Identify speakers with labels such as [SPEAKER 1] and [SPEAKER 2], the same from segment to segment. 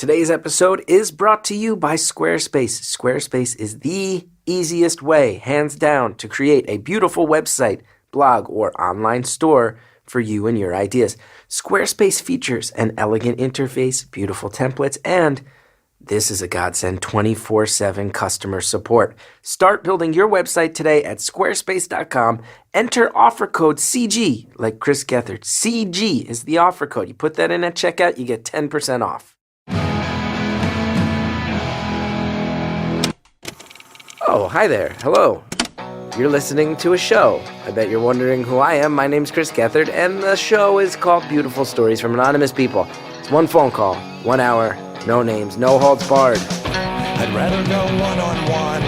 [SPEAKER 1] Today's episode is brought to you by Squarespace. Squarespace is the easiest way, hands down, to create a beautiful website, blog, or online store for you and your ideas. Squarespace features an elegant interface, beautiful templates, and this is a godsend, 24/7 customer support. Start building your website today at squarespace.com. Enter offer code CG, like Chris Gethard. CG is the offer code. You put that in at checkout, you get 10% off. Oh, hi there. Hello. You're listening to a show. I bet you're wondering who I am. My name's Chris Gethard, and the show is called Beautiful Stories from Anonymous People. It's one phone call, 1 hour, no names, no holds barred.
[SPEAKER 2] I'd rather go one-on-one.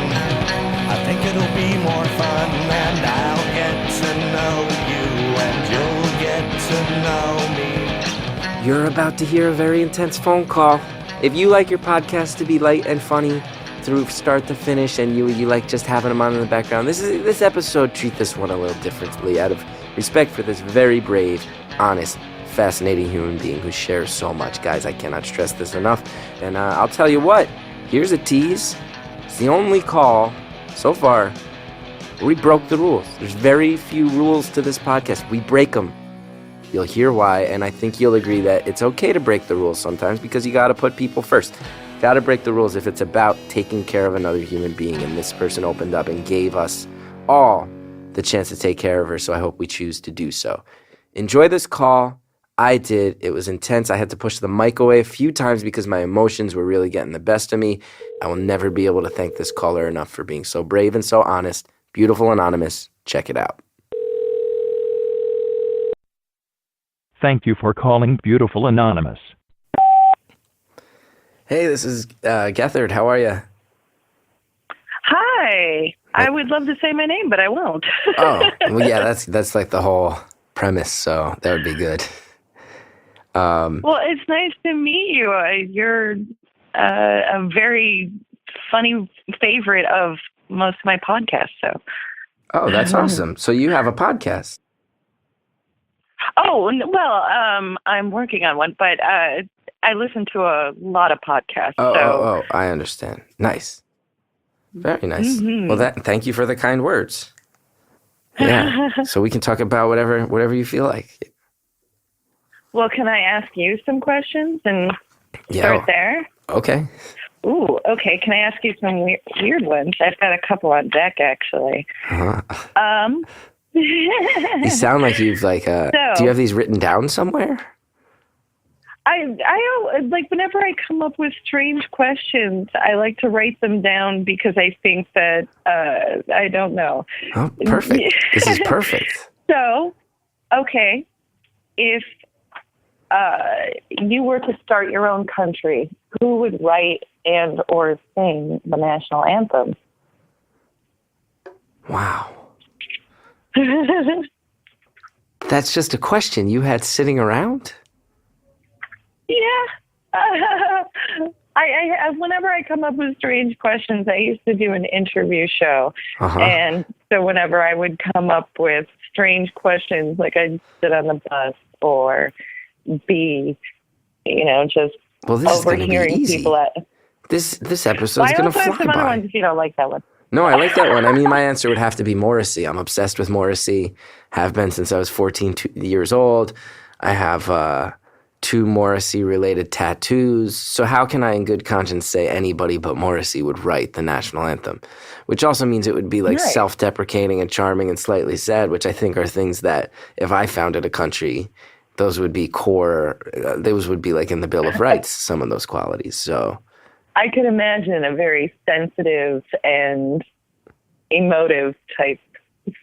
[SPEAKER 2] I think it'll be more fun, and I'll get to know you, and you'll get to know me.
[SPEAKER 1] You're about to hear a very intense phone call. If you like your podcast to be light and funny through start to finish, and you like just having them on in the background, this episode, treat this one a little differently out of respect for this very brave, honest, fascinating human being who shares so much. Guys, I cannot stress this enough. And I'll tell you what, here's a tease. It's the only call so far where we broke the rules. There's very few rules to this podcast. We break them. You'll hear why, and I think you'll agree that it's okay to break the rules sometimes because you got to put people first. Got to break the rules if it's about taking care of another human being, and this person opened up and gave us all the chance to take care of her, so I hope we choose to do so. Enjoy this call. I did. It was intense. I had to push the mic away a few times because my emotions were really getting the best of me. I will never be able to thank this caller enough for being so brave and so honest. Beautiful Anonymous. Check it out.
[SPEAKER 3] Thank you for calling Beautiful Anonymous.
[SPEAKER 1] Hey, this is Gethard. How are you?
[SPEAKER 4] Hi. I would love to say my name, but I won't.
[SPEAKER 1] Oh, well, yeah, that's like the whole premise, so that would be good.
[SPEAKER 4] Well, it's nice to meet you. You're a very funny favorite of most of my podcasts. So.
[SPEAKER 1] Oh, that's awesome. So you have a podcast?
[SPEAKER 4] Oh, well, I'm working on one, but I listen to a lot of podcasts.
[SPEAKER 1] Oh, I understand. Nice. Very nice.
[SPEAKER 4] Mm-hmm.
[SPEAKER 1] Well, thank you for the kind words. Yeah. So we can talk about whatever you feel like.
[SPEAKER 4] Well, can I ask you some questions and start there?
[SPEAKER 1] Okay.
[SPEAKER 4] Ooh, okay. Can I ask you some weird ones? I've got a couple on deck, actually.
[SPEAKER 1] Uh-huh. You sound like you've do you have these written down somewhere?
[SPEAKER 4] I like whenever I come up with strange questions, I like to write them down because I think that I don't know.
[SPEAKER 1] Oh, perfect. This is perfect.
[SPEAKER 4] So, okay, if you were to start your own country, who would write and or sing the national anthem?
[SPEAKER 1] Wow. That's just a question you had sitting around?
[SPEAKER 4] Yeah. I whenever I come up with strange questions, I used to do an interview show.
[SPEAKER 1] Uh-huh.
[SPEAKER 4] And so whenever I would come up with strange questions, like I'd sit on the bus or be, just overhearing people at...
[SPEAKER 1] This episode's going to fly by. I also have some other
[SPEAKER 4] ones if you don't like that one.
[SPEAKER 1] No, I like that one. I mean, my answer would have to be Morrissey. I'm obsessed with Morrissey. Have been since I was 14 years old. I have 2 Morrissey-related tattoos. So how can I in good conscience say anybody but Morrissey would write the national anthem? Which also means it would be like self-deprecating and charming and slightly sad, which I think are things that if I founded a country, those would be core, those would be like in the Bill of Rights, some of those qualities. So
[SPEAKER 4] I could imagine a very sensitive and emotive type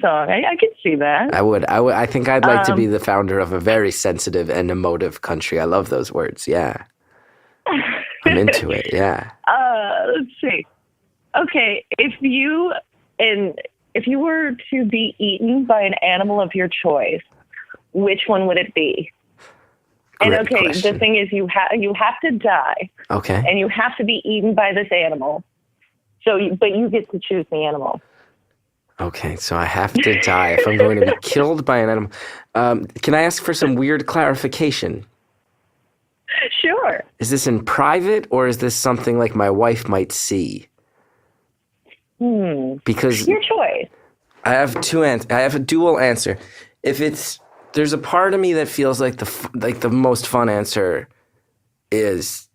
[SPEAKER 4] song. I could see that.
[SPEAKER 1] I would. I think I'd like to be the founder of a very sensitive and emotive country. I love those words. Yeah. I'm into it. Yeah.
[SPEAKER 4] Let's see. Okay. If you were to be eaten by an animal of your choice, which one would it be?
[SPEAKER 1] Great
[SPEAKER 4] and okay,
[SPEAKER 1] question.
[SPEAKER 4] The thing is you have to die.
[SPEAKER 1] Okay.
[SPEAKER 4] And you have to be eaten by this animal. But you get to choose the animal.
[SPEAKER 1] Okay, so I have to die if I'm going to be killed by an animal. Can I ask for some weird clarification?
[SPEAKER 4] Sure.
[SPEAKER 1] Is this in private, or is this something like my wife might see? Because
[SPEAKER 4] your choice.
[SPEAKER 1] I have I have a dual answer. There's a part of me that feels like the most fun answer is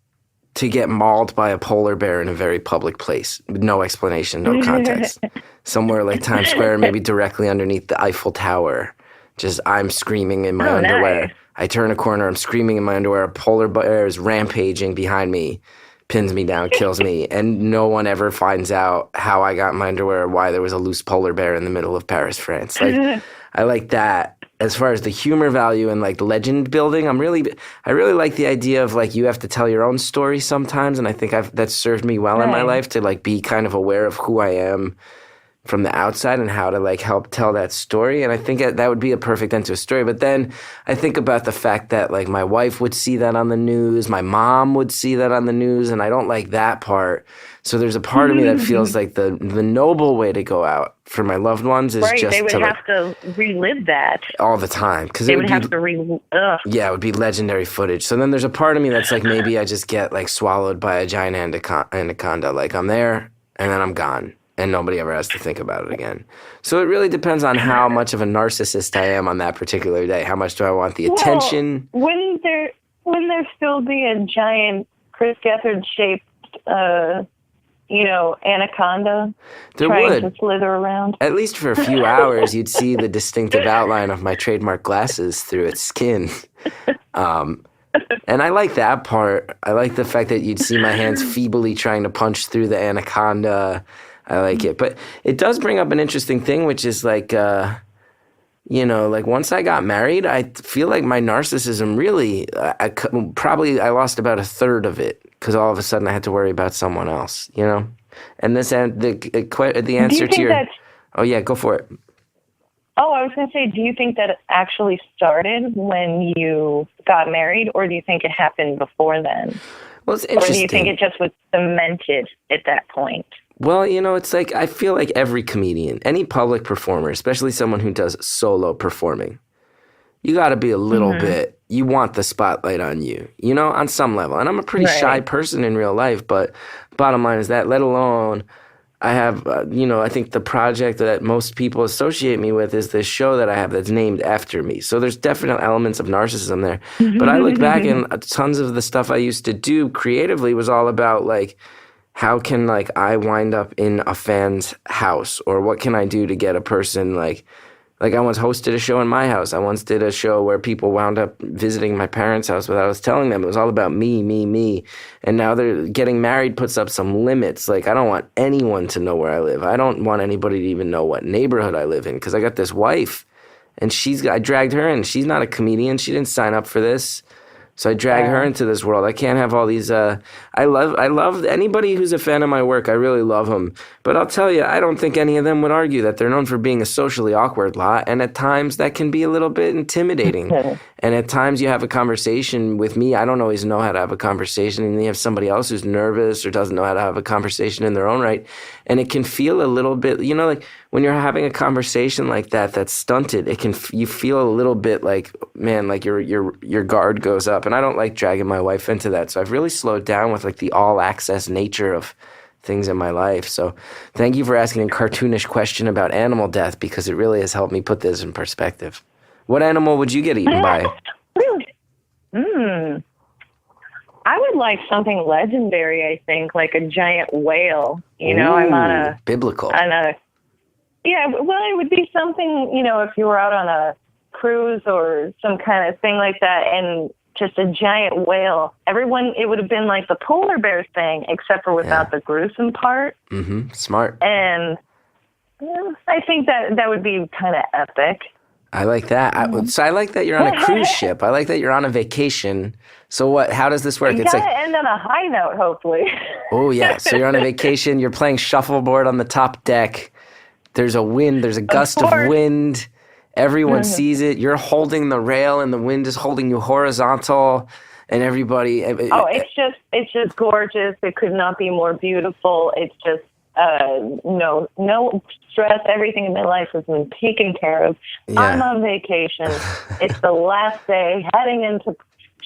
[SPEAKER 1] to get mauled by a polar bear in a very public place with no explanation, no context. Somewhere like Times Square, maybe directly underneath the Eiffel Tower. Just I'm screaming in my underwear.
[SPEAKER 4] Nice.
[SPEAKER 1] I turn a corner, I'm screaming in my underwear. A polar bear is rampaging behind me, pins me down, kills me, and no one ever finds out how I got in my underwear or why there was a loose polar bear in the middle of Paris, France. Like, I like that. As far as the humor value and like legend building, I really like the idea of like you have to tell your own story sometimes, and I think that's served me well in my life to like be kind of aware of who I am from the outside and how to like help tell that story. And I think that would be a perfect end to a story. But then I think about the fact that like my wife would see that on the news, my mom would see that on the news, and I don't like that part. So there's a part of me that feels like the noble way to go out for my loved ones is just
[SPEAKER 4] they would
[SPEAKER 1] to
[SPEAKER 4] have to relive that
[SPEAKER 1] all the time, because
[SPEAKER 4] they would have to relive.
[SPEAKER 1] Yeah, it would be legendary footage. So then there's a part of me that's like maybe I just get like swallowed by a giant anaconda. Like I'm there and then I'm gone, and nobody ever has to think about it again. So it really depends on how much of a narcissist I am on that particular day. How much do I want the attention?
[SPEAKER 4] Wouldn't there still be a giant Chris Gethard shaped anaconda trying to slither around?
[SPEAKER 1] At least for a few hours, you'd see the distinctive outline of my trademark glasses through its skin. And I like that part. I like the fact that you'd see my hands feebly trying to punch through the anaconda. I like it. But it does bring up an interesting thing, which is like, like once I got married, I feel like my narcissism really, I lost about a third of it because all of a sudden I had to worry about someone else, And the answer to your... Oh, yeah, go for it.
[SPEAKER 4] Oh, I was going to say, do you think that it actually started when you got married, or do you think it happened before then?
[SPEAKER 1] Well, it's interesting.
[SPEAKER 4] Or do you think it just was cemented at that point?
[SPEAKER 1] Well, it's like I feel like every comedian, any public performer, especially someone who does solo performing, you got to be a little bit, you want the spotlight on you, on some level. And I'm a pretty shy person in real life, but bottom line is that, let alone I have, I think the project that most people associate me with is this show that I have that's named after me. So there's definite elements of narcissism there. But I look back and tons of the stuff I used to do creatively was all about like, how can like I wind up in a fan's house, or what can I do to get a person like I once hosted a show in my house. I once did a show where people wound up visiting my parents' house without us telling them. It was all about me, me, me. And now they're getting married puts up some limits. Like I don't want anyone to know where I live. I don't want anybody to even know what neighborhood I live in, because I got this wife and I dragged her in. She's not a comedian. She didn't sign up for this. So I drag her into this world. I can't have all these, I love anybody who's a fan of my work. I really love them. But I'll tell you, I don't think any of them would argue that they're known for being a socially awkward lot. And at times that can be a little bit intimidating. And at times you have a conversation with me. I don't always know how to have a conversation. And you have somebody else who's nervous or doesn't know how to have a conversation in their own right. And it can feel a little bit, like when you're having a conversation like that, that's stunted, you feel a little bit like, man, like your guard goes up. And I don't like dragging my wife into that. So I've really slowed down with like the all access nature of things in my life. So thank you for asking a cartoonish question about animal death, because it really has helped me put this in perspective. What animal would you get eaten by?
[SPEAKER 4] Really? I would like something legendary, I think, like a giant whale. I'm on a...
[SPEAKER 1] Biblical.
[SPEAKER 4] Yeah, well, it would be something, if you were out on a cruise or some kind of thing like that, and just a giant whale. It would have been like the polar bear thing, except for without the gruesome part.
[SPEAKER 1] Mm-hmm. Smart.
[SPEAKER 4] And I think that would be kind of epic.
[SPEAKER 1] I like that. So I like that you're on a cruise ship. I like that you're on a vacation. So how does this work?
[SPEAKER 4] You gotta end on a high note, hopefully.
[SPEAKER 1] Oh, yeah. So you're on a vacation. You're playing shuffleboard on the top deck. There's a wind. There's a gust of wind. Everyone sees it. You're holding the rail, and the wind is holding you horizontal. And everybody.
[SPEAKER 4] It's just gorgeous. It could not be more beautiful. It's just no stress. Everything in my life has been taken care of. Yeah. I'm on vacation. It's the last day, heading into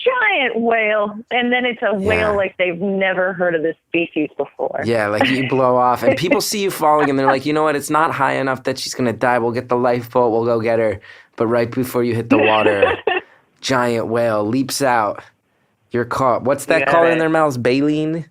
[SPEAKER 4] giant whale, and then it's a whale like they've never heard of this species before.
[SPEAKER 1] Yeah, like you blow off, and people see you falling, and they're like, you know what? It's not high enough that she's gonna die. We'll get the lifeboat. We'll go get her. But right before you hit the water, giant whale leaps out. You're caught. What's that called in their mouths? Baleen?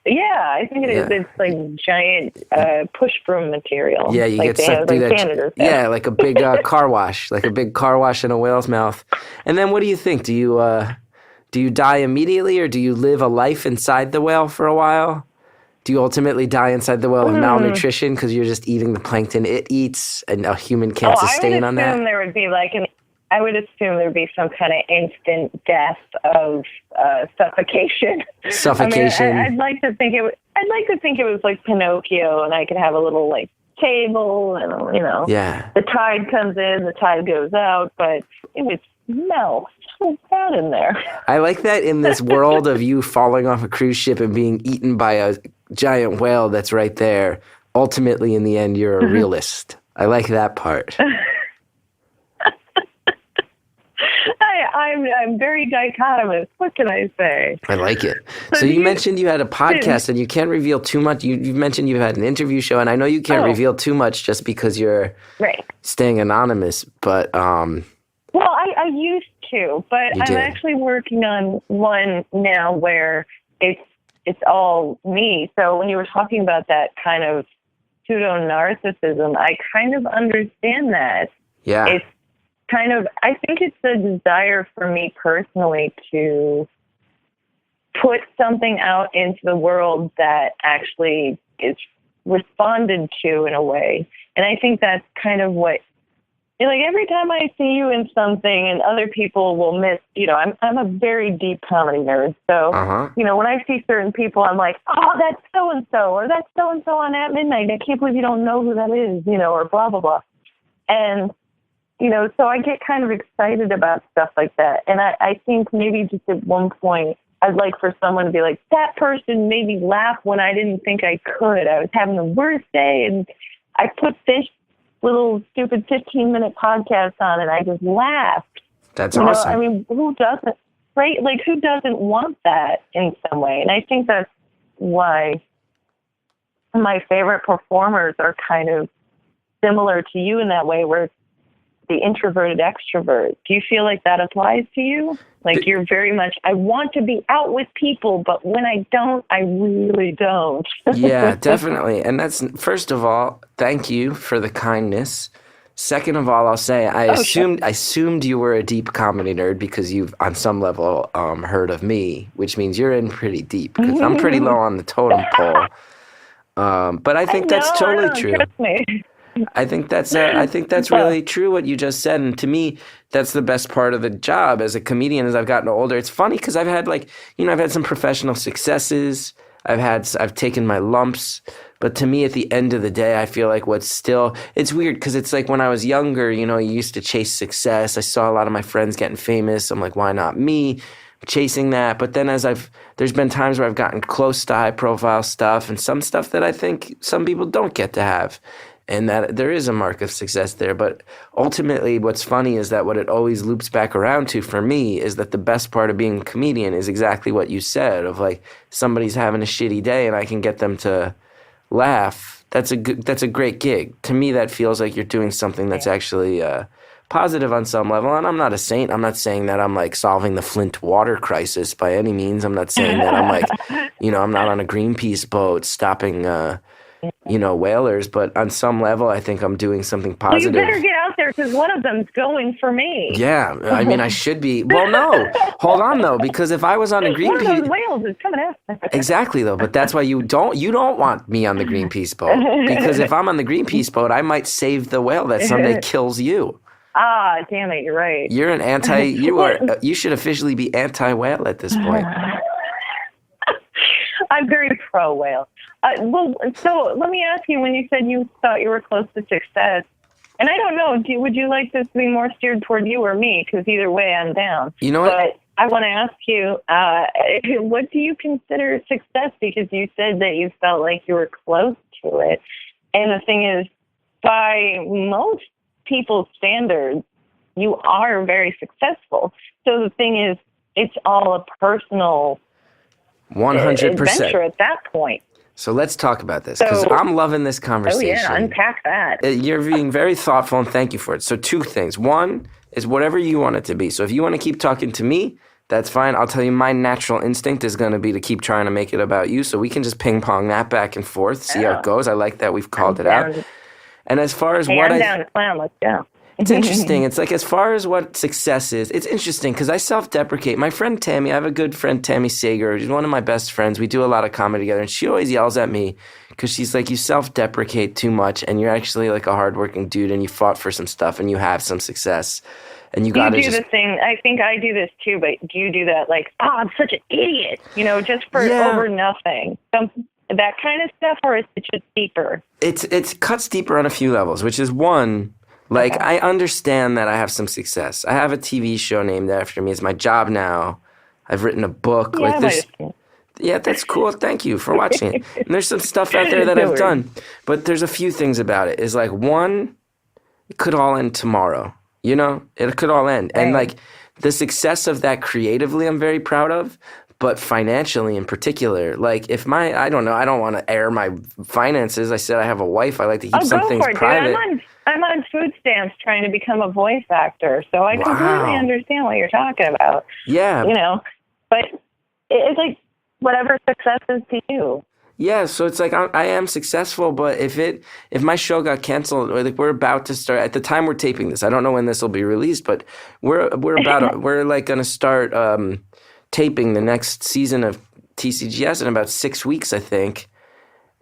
[SPEAKER 4] Yeah, I think it is. It's like giant push broom material.
[SPEAKER 1] Yeah, you get sucked through that. Yeah, like a big car wash, like a big car wash in a whale's mouth. And then what do you think? Do you die immediately, or do you live a life inside the whale for a while? Do you ultimately die inside the whale of malnutrition because you're just eating the plankton it eats, and a human can't sustain on that?
[SPEAKER 4] I would assume there would be some kind of instant death of suffocation.
[SPEAKER 1] Suffocation.
[SPEAKER 4] I mean, I'd like to think it was like Pinocchio, and I could have a little like table, and the tide comes in, the tide goes out, but it would smell so bad in there.
[SPEAKER 1] I like that in this world of you falling off a cruise ship and being eaten by a giant whale that's right there. Ultimately, in the end, you're a realist. I like that part.
[SPEAKER 4] I'm very dichotomous. What can I say?
[SPEAKER 1] I like it. So you mentioned you had a podcast, and you can't reveal too much. You mentioned you had an interview show, and I know you can't reveal too much just because you're staying anonymous. But
[SPEAKER 4] well, I used to, but I'm actually working on one now where it's all me. So when you were talking about that kind of pseudo narcissism, I kind of understand that.
[SPEAKER 1] Yeah.
[SPEAKER 4] It's kind of, I think it's the desire for me personally to put something out into the world that actually is responded to in a way. And I think that's kind of what, like every time I see you in something and other people will miss, I'm a very deep comedy nerd. So, when I see certain people, I'm like, oh, that's so-and-so, or that's so-and-so on At Midnight. I can't believe you don't know who that is, or blah, blah, blah. And, so I get kind of excited about stuff like that. And I think maybe just at one point, I'd like for someone to be like, that person made me laugh when I didn't think I could. I was having the worst day, and I put this little stupid 15-minute podcast on, and I just laughed.
[SPEAKER 1] That's awesome.
[SPEAKER 4] I mean, who doesn't, right? Like, who doesn't want that in some way? And I think that's why my favorite performers are kind of similar to you in that way, where it's the introverted extrovert. Do you feel like that applies to you? Like you're very much, I want to be out with people, but when I don't, I really don't.
[SPEAKER 1] Yeah, definitely. And that's, first of all, thank you for the kindness. Second of all, I'll say I assumed you were a deep comedy nerd because you've on some level heard of me, which means you're in pretty deep because I'm pretty low on the totem pole. But I think that's totally true.
[SPEAKER 4] Trust me.
[SPEAKER 1] I think that's really true what you just said, and to me, that's the best part of the job as a comedian. As I've gotten older, it's funny because I've had I've had some professional successes. I've taken my lumps, but to me, at the end of the day, I feel like it's weird because it's like when I was younger, you used to chase success. I saw a lot of my friends getting famous. I'm like, why not me? Chasing that. But then there's been times where I've gotten close to high profile stuff and some stuff that I think some people don't get to have. And that there is a mark of success there. But ultimately, what's funny is that what it always loops back around to for me is that the best part of being a comedian is exactly what you said, of like somebody's having a shitty day and I can get them to laugh. That's a great gig. To me, that feels like you're doing something that's actually positive on some level. And I'm not a saint. I'm not saying that I'm like solving the Flint water crisis by any means. I'm not saying that I'm like, I'm not on a Greenpeace boat stopping whalers, but on some level, I think I'm doing something positive.
[SPEAKER 4] Well, you better get out there because one of them's going for me.
[SPEAKER 1] Yeah, I mean, I should be. Well, no, hold on though, because if I was on a Greenpeace,
[SPEAKER 4] one of those whales is coming after.
[SPEAKER 1] Exactly though, but that's why you don't want me on the Greenpeace boat, because if I'm on the Greenpeace boat, I might save the whale that someday kills you.
[SPEAKER 4] Ah, damn it, you're right.
[SPEAKER 1] You're you should officially be anti-whale at this point.
[SPEAKER 4] I'm very pro-whale. So let me ask you, when you said you thought you were close to success, and I don't know, would you like this to be more steered toward you or me? Because either way, I'm down.
[SPEAKER 1] You know what?
[SPEAKER 4] But I want to ask you, what do you consider success? Because you said that you felt like you were close to it. And the thing is, by most people's standards, you are very successful. So the thing is, it's all a personal
[SPEAKER 1] 100%.
[SPEAKER 4] adventure at that point.
[SPEAKER 1] So let's talk about this, because I'm loving this conversation.
[SPEAKER 4] Oh, yeah, unpack that.
[SPEAKER 1] You're being very thoughtful, and thank you for it. So 2 things. One is whatever you want it to be. So if you want to keep talking to me, that's fine. I'll tell you my natural instinct is going to be to keep trying to make it about you, so we can just ping pong that back and forth, see how it goes. I like that we've called it out. And as far as
[SPEAKER 4] I'm down to clown. Let's go.
[SPEAKER 1] It's interesting. It's like, as far as what success is, it's interesting because I self-deprecate. My friend Tammy, I have a good friend, Tammy Sager. She's one of my best friends. We do a lot of comedy together, and she always yells at me because she's like, you self-deprecate too much, and you're actually like a hardworking dude, and you fought for some stuff, and you have some success, and you got to
[SPEAKER 4] do the thing. I think I do this too, but do you do that like, I'm such an idiot, just for over nothing? That kind of stuff, or is it just deeper?
[SPEAKER 1] It's cuts deeper on a few levels, which is one. Like, I understand that I have some success. I have a TV show named after me. It's my job now. I've written a book. Yeah, that's cool. Thank you for watching it. And there's some stuff out there that I've done. But there's a few things about it. Is like, one, it could all end tomorrow. It could all end. And like, the success of that creatively, I'm very proud of. But financially in particular, like I don't want to air my finances. I said I have a wife. I like to keep some things private.
[SPEAKER 4] Dude. I'm on food stamps trying to become a voice actor, so I completely understand what you're talking about.
[SPEAKER 1] Yeah.
[SPEAKER 4] But it's like whatever success is to you.
[SPEAKER 1] Yeah, so it's like I am successful, but if my show got canceled, or like we're about to start at the time we're taping this, I don't know when this will be released, but we're like going to start taping the next season of TCGS in about 6 weeks, I think.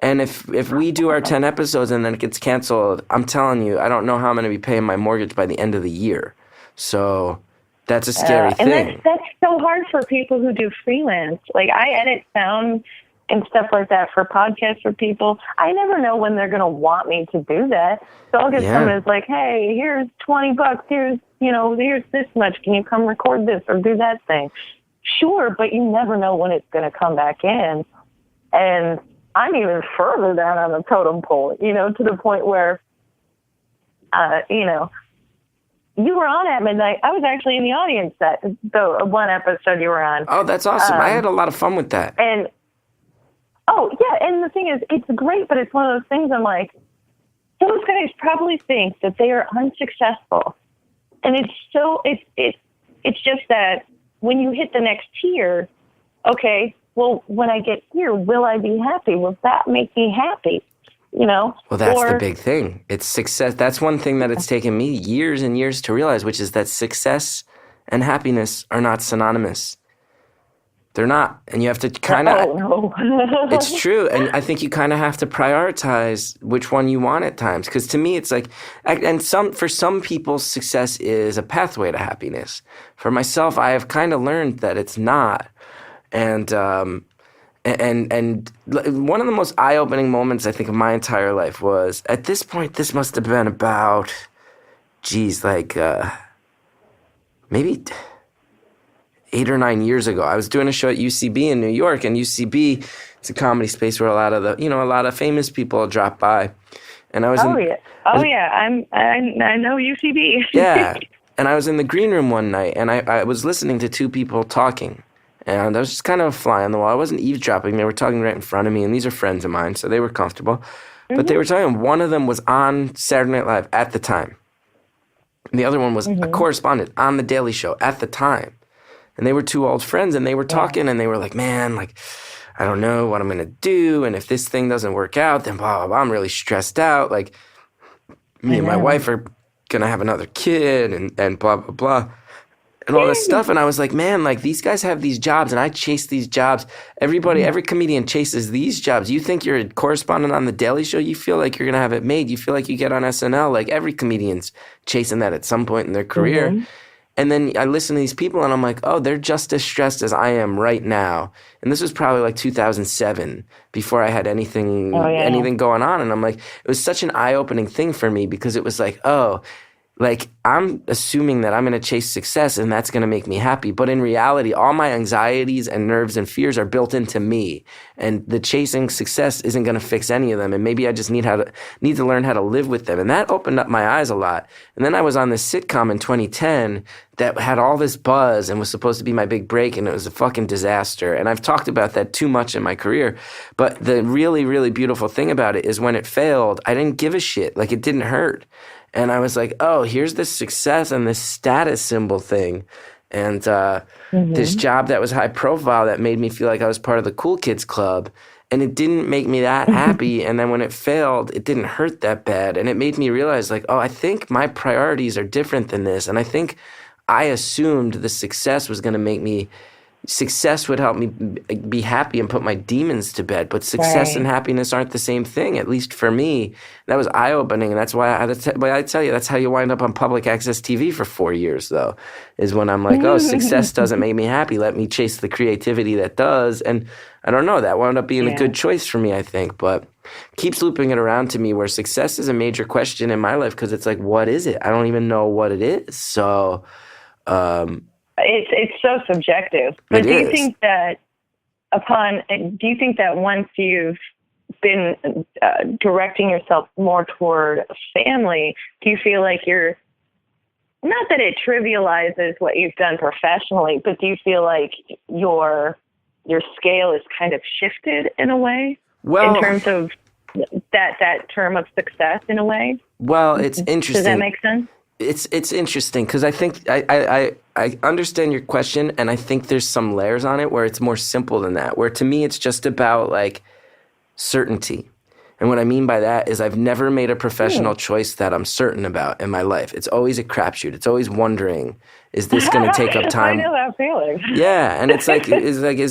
[SPEAKER 1] And if we do our 10 episodes and then it gets canceled, I'm telling you, I don't know how I'm going to be paying my mortgage by the end of the year. So that's a scary thing.
[SPEAKER 4] And that's so hard for people who do freelance. Like, I edit sound and stuff like that for podcasts for people. I never know when they're going to want me to do that. So I'll get someone who's like, hey, here's $20. Here's this much. Can you come record this or do that thing? Sure, but you never know when it's going to come back in. And I'm even further down on the totem pole, to the point where, you were on at midnight. I was actually in the audience the one episode you were on.
[SPEAKER 1] Oh, that's awesome. I had a lot of fun with that.
[SPEAKER 4] And, and the thing is, it's great, but it's one of those things I'm like, those guys probably think that they are unsuccessful. And it's just that when you hit the next tier, okay, well, when I get here, will I be happy? Will that make me happy? Well,
[SPEAKER 1] that's the big thing. It's success. That's one thing that it's taken me years and years to realize, which is that success and happiness are not synonymous. They're not. And you have to kind of...
[SPEAKER 4] Oh, no.
[SPEAKER 1] It's true. And I think you kind of have to prioritize which one you want at times. Because to me, it's like... And for some people, success is a pathway to happiness. For myself, I have kind of learned that it's not. And one of the most eye-opening moments, I think, of my entire life was, at this point, this must have been about, maybe 8 or 9 years ago. I was doing a show at UCB in New York, and UCB, it's a comedy space where a lot of famous people drop by. And I was I know UCB. Yeah, and I was in the green room one night, and I was listening to 2 people talking. And I was just kind of a fly on the wall. I wasn't eavesdropping. They were talking right in front of me, and these are friends of mine, so they were comfortable. Mm-hmm. But they were talking. One of them was on Saturday Night Live at the time. And the other one was a correspondent on The Daily Show at the time. And they were 2 old friends, and they were talking, and they were like, man, like, I don't know what I'm going to do, and if this thing doesn't work out, then blah, blah, blah. I'm really stressed out. Like, me and my wife are going to have another kid, and blah, blah, blah. And all this stuff, and I was like, man, like, these guys have these jobs, and I chase these jobs. Every comedian chases these jobs. You think you're a correspondent on The Daily Show, you feel like you're going to have it made. You feel like you get on SNL. Like, every comedian's chasing that at some point in their career. Mm-hmm. And then I listen to these people, and I'm like, oh, they're just as stressed as I am right now. And this was probably like 2007, before I had anything going on. And I'm like, it was such an eye-opening thing for me, because it was like, oh, like I'm assuming that I'm going to chase success and that's going to make me happy. But in reality, all my anxieties and nerves and fears are built into me. And the chasing success isn't going to fix any of them. And maybe I just need to learn how to live with them. And that opened up my eyes a lot. And then I was on this sitcom in 2010 that had all this buzz and was supposed to be my big break, and it was a fucking disaster. And I've talked about that too much in my career. But the really, really beautiful thing about it is when it failed, I didn't give a shit. Like, it didn't hurt. And I was like, oh, here's this success and this status symbol thing. And this job that was high profile that made me feel like I was part of the cool kids club. And it didn't make me that happy. And then when it failed, it didn't hurt that bad. And it made me realize, like, oh, I think my priorities are different than this. And I think I assumed the success was going to make me, success would help me be happy and put my demons to bed. But success and happiness aren't the same thing, at least for me. That was eye-opening. And that's why I tell you, that's how you wind up on public access TV for 4 years, though, is when I'm like, oh, success doesn't make me happy. Let me chase the creativity that does. And I don't know, that wound up being a good choice for me, I think. But keeps looping it around to me where success is a major question in my life because it's like, what is it? I don't even know what it is. So
[SPEAKER 4] it's so subjective. But do you think that once you've been directing yourself more toward family, do you feel like you're, not that it trivializes what you've done professionally, but do you feel like your scale is kind of shifted in a way? Well, in terms of that term of success in a way? Well, it's interesting. Does that make sense?
[SPEAKER 1] It's interesting because I think I understand your question, and I think there's some layers on it where it's more simple than that, where to me it's just about like certainty. And what I mean by that is I've never made a professional choice that I'm certain about in my life. It's always a crapshoot. It's always wondering, is this going to take up time?
[SPEAKER 4] I know that feeling.
[SPEAKER 1] Yeah, and is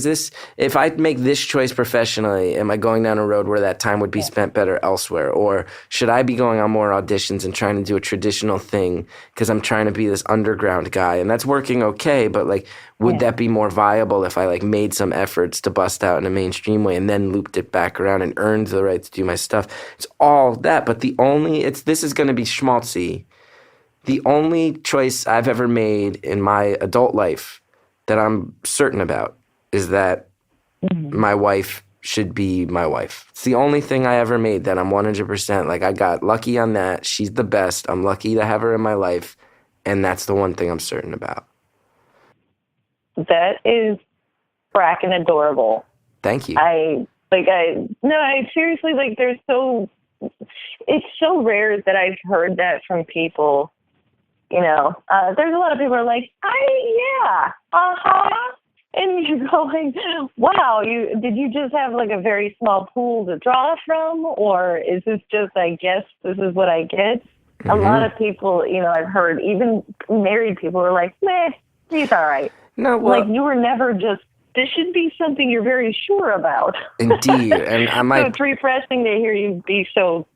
[SPEAKER 1] this, if I make this choice professionally, am I going down a road where that time would be spent better elsewhere? Or should I be going on more auditions and trying to do a traditional thing because I'm trying to be this underground guy? And that's working okay, but like, would that be more viable if I like made some efforts to bust out in a mainstream way and then looped it back around and earned the right to do my stuff? It's all that, but this is going to be schmaltzy. The only choice I've ever made in my adult life that I'm certain about is that my wife should be my wife. It's the only thing I ever made that I'm 100%, like, I got lucky on that. She's the best. I'm lucky to have her in my life, and that's the one thing I'm certain about.
[SPEAKER 4] That is fracking adorable.
[SPEAKER 1] Thank you.
[SPEAKER 4] Seriously, like, it's so rare that I've heard that from people. You know, there's a lot of people who are like, and you're going, wow, did you just have like a very small pool to draw from, or is this just, I guess this is what I get? Mm-hmm. A lot of people, you know, I've heard, even married people are like, meh, he's all right. No, well, like, you were never just, this should be something you're very sure about. Indeed. And so it's refreshing to hear you be so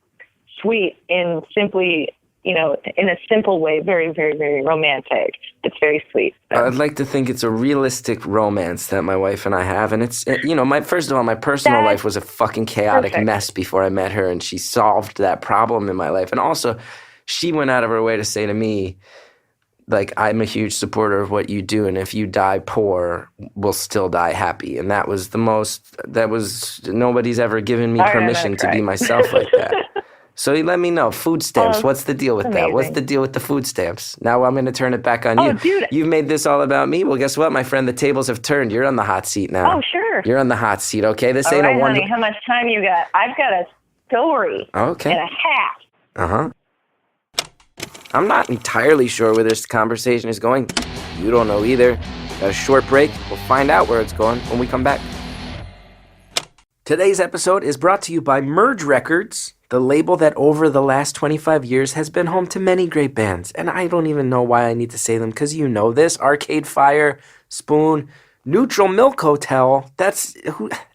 [SPEAKER 4] sweet and simply, you know, in a simple way, very, very, very romantic. It's very sweet. So.
[SPEAKER 1] I'd like to think it's a realistic romance that my wife and I have. And it's, you know, my personal life was a fucking chaotic mess before I met her, and she solved that problem in my life. And also, she went out of her way to say to me, like, I'm a huge supporter of what you do, and if you die poor, we'll still die happy. And nobody's ever given me permission to be myself like that. So you let me know. Food stamps, what's the deal with that? What's the deal with the food stamps? Now I'm going to turn it back on you. Dude. You've made this all about me. Well, guess what, my friend? The tables have turned. You're on the hot seat now.
[SPEAKER 4] Oh, sure.
[SPEAKER 1] You're on the hot seat, okay? This ain't
[SPEAKER 4] a
[SPEAKER 1] one.
[SPEAKER 4] Honey, how much time you got? I've got a story and a half.
[SPEAKER 1] Uh-huh. I'm not entirely sure where this conversation is going. You don't know either. Got a short break. We'll find out where it's going when we come back. Today's episode is brought to you by Merge Records, the label that over the last 25 years has been home to many great bands. And I don't even know why I need to say them, because you know this. Arcade Fire, Spoon, Neutral Milk Hotel.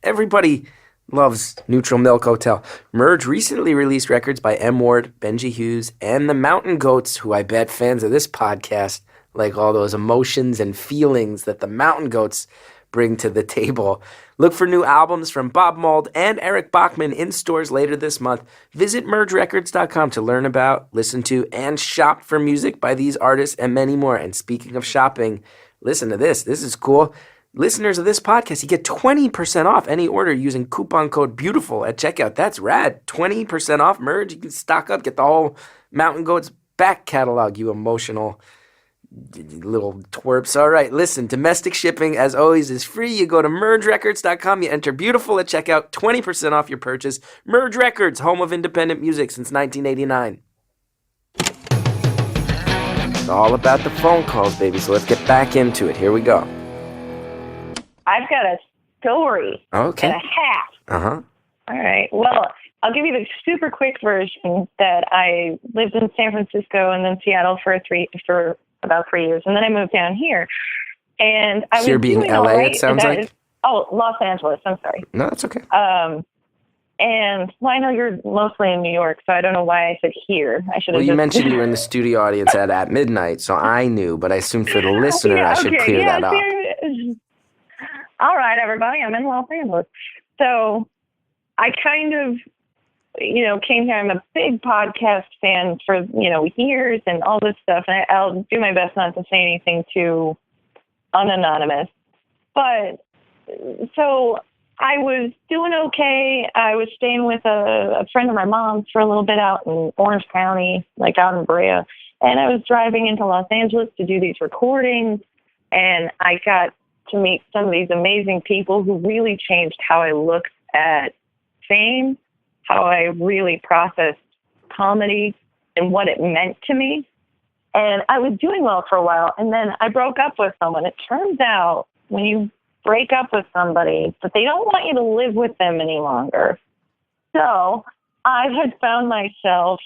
[SPEAKER 1] Everybody loves Neutral Milk Hotel. Merge recently released records by M. Ward, Benji Hughes, and the Mountain Goats, who I bet fans of this podcast like all those emotions and feelings that the Mountain Goats bring to the table. Look for new albums from Bob Mould and Eric Bachman in stores later this month. Visit mergerecords.com to learn about, listen to, and shop for music by these artists and many more. And speaking of shopping, listen to this. This is cool. Listeners of this podcast, you get 20% off any order using coupon code BEAUTIFUL at checkout. That's rad. 20% off Merge. You can stock up, get the whole Mountain Goats back catalog, you emotional little twerps. All right, listen, domestic shipping, as always, is free. You go to mergerecords.com, you enter BEAUTIFUL at checkout, 20% off your purchase. Merge Records, home of independent music since 1989. It's all about the phone calls, baby, so let's get back into it. Here we go.
[SPEAKER 4] I've got a story
[SPEAKER 1] Okay.
[SPEAKER 4] and a half.
[SPEAKER 1] Uh-huh.
[SPEAKER 4] All right. Well, I'll give you the super quick version that I lived in San Francisco and then Seattle for about 3 years, and then I moved down here. And I
[SPEAKER 1] Here
[SPEAKER 4] was
[SPEAKER 1] being
[SPEAKER 4] doing
[SPEAKER 1] LA,
[SPEAKER 4] all right.
[SPEAKER 1] it sounds like?
[SPEAKER 4] Los Angeles. I'm sorry.
[SPEAKER 1] No, that's okay.
[SPEAKER 4] And well, I know you're mostly in New York, so I don't know why I said here. I should have.
[SPEAKER 1] Well, you mentioned you were in the studio audience at midnight, so I knew, but I assumed for the listener I should clear that up.
[SPEAKER 4] All right, everybody, I'm in Los Angeles. So I kind of, came here. I'm a big podcast fan for, years and all this stuff. And I'll do my best not to say anything too unanonymous. But so I was doing okay. I was staying with a friend of my mom's for a little bit out in Orange County, like out in Brea. And I was driving into Los Angeles to do these recordings. And I got to meet some of these amazing people who really changed how I looked at fame, how I really processed comedy and what it meant to me. And I was doing well for a while, and then I broke up with someone. It turns out when you break up with somebody, but they don't want you to live with them any longer. So I had found myself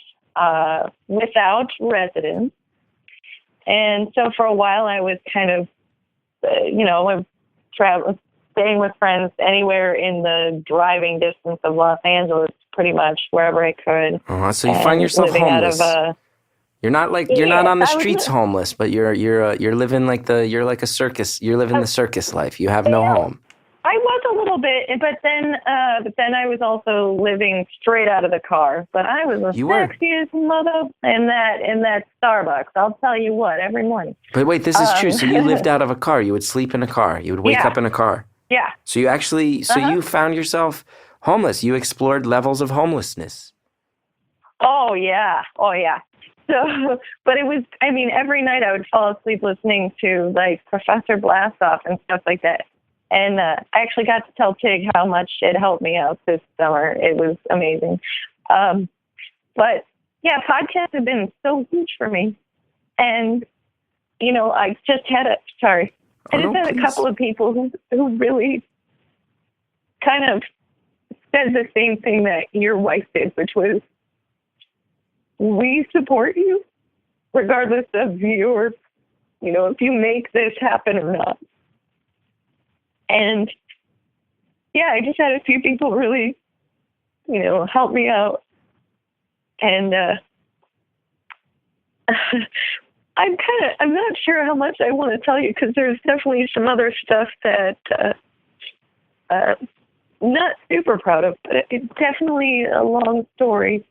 [SPEAKER 4] without residence. And so for a while I was kind of staying with friends anywhere in the driving distance of Los Angeles, pretty much wherever I could.
[SPEAKER 1] So you find yourself homeless. You're not on the streets homeless, but you're living like a circus. You're living the circus life. You have no home.
[SPEAKER 4] I was a little bit, but then I was also living straight out of the car. But I was the sexiest mother in that Starbucks. I'll tell you what, every morning.
[SPEAKER 1] But wait, this is true. So you lived out of a car. You would sleep in a car. You would wake up in a car.
[SPEAKER 4] Yeah.
[SPEAKER 1] So you actually, you found yourself homeless. You explored levels of homelessness.
[SPEAKER 4] Oh yeah. So, but it was, every night I would fall asleep listening to like Professor Blastoff and stuff like that. And I actually got to tell Tig how much it helped me out this summer. It was amazing. But yeah, podcasts have been so huge for me. And, I just had a couple of people who really kind of said the same thing that your wife did, which was, we support you regardless of your, if you make this happen or not. And yeah, I just had a few people really, help me out. And I'm not sure how much I want to tell you because there's definitely some other stuff that not super proud of, but it's definitely a long story.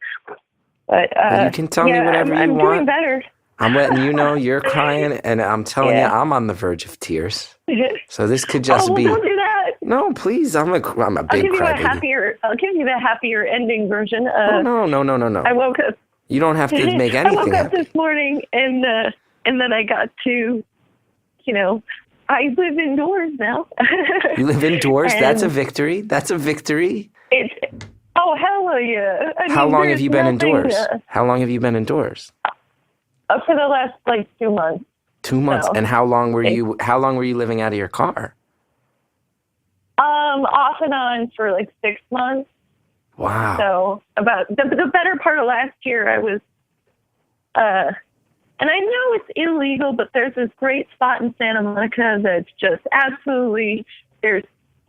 [SPEAKER 4] But
[SPEAKER 1] you can tell me whatever you want.
[SPEAKER 4] I'm doing better.
[SPEAKER 1] I'm letting you know you're crying, and I'm telling you I'm on the verge of tears. So this could just be.
[SPEAKER 4] Don't do that.
[SPEAKER 1] No, please. I'm a big crybaby.
[SPEAKER 4] I'll give you the happier ending version.
[SPEAKER 1] No.
[SPEAKER 4] I woke up.
[SPEAKER 1] You don't have to make anything.
[SPEAKER 4] I woke up
[SPEAKER 1] happy.
[SPEAKER 4] this morning, and then I got to, I live indoors now.
[SPEAKER 1] You live indoors? That's a victory. That's a victory.
[SPEAKER 4] Oh, hell yeah.
[SPEAKER 1] How long have you been indoors? How long have you been indoors?
[SPEAKER 4] For the last 2 months.
[SPEAKER 1] 2 months. So, and how long were you living out of your car?
[SPEAKER 4] Off and on for 6 months.
[SPEAKER 1] Wow.
[SPEAKER 4] So about the better part of last year I was and I know it's illegal, but there's this great spot in Santa Monica that's just absolutely, there's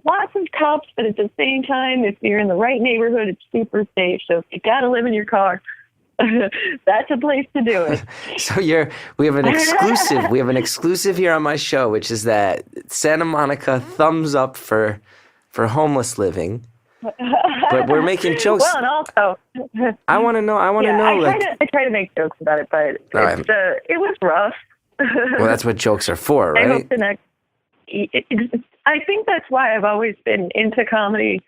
[SPEAKER 4] lots of cops, but at the same time, if you're in the right neighborhood, it's super safe. So if you got to live in your car, That's a place to do it.
[SPEAKER 1] So we have an exclusive here on my show, which is that Santa Monica thumbs up for homeless living. But we're making jokes.
[SPEAKER 4] Well, and also,
[SPEAKER 1] I want to know.
[SPEAKER 4] I try to make jokes about it, but it was rough.
[SPEAKER 1] Well, that's what jokes are for, right?
[SPEAKER 4] I hope I think that's why I've always been into comedy.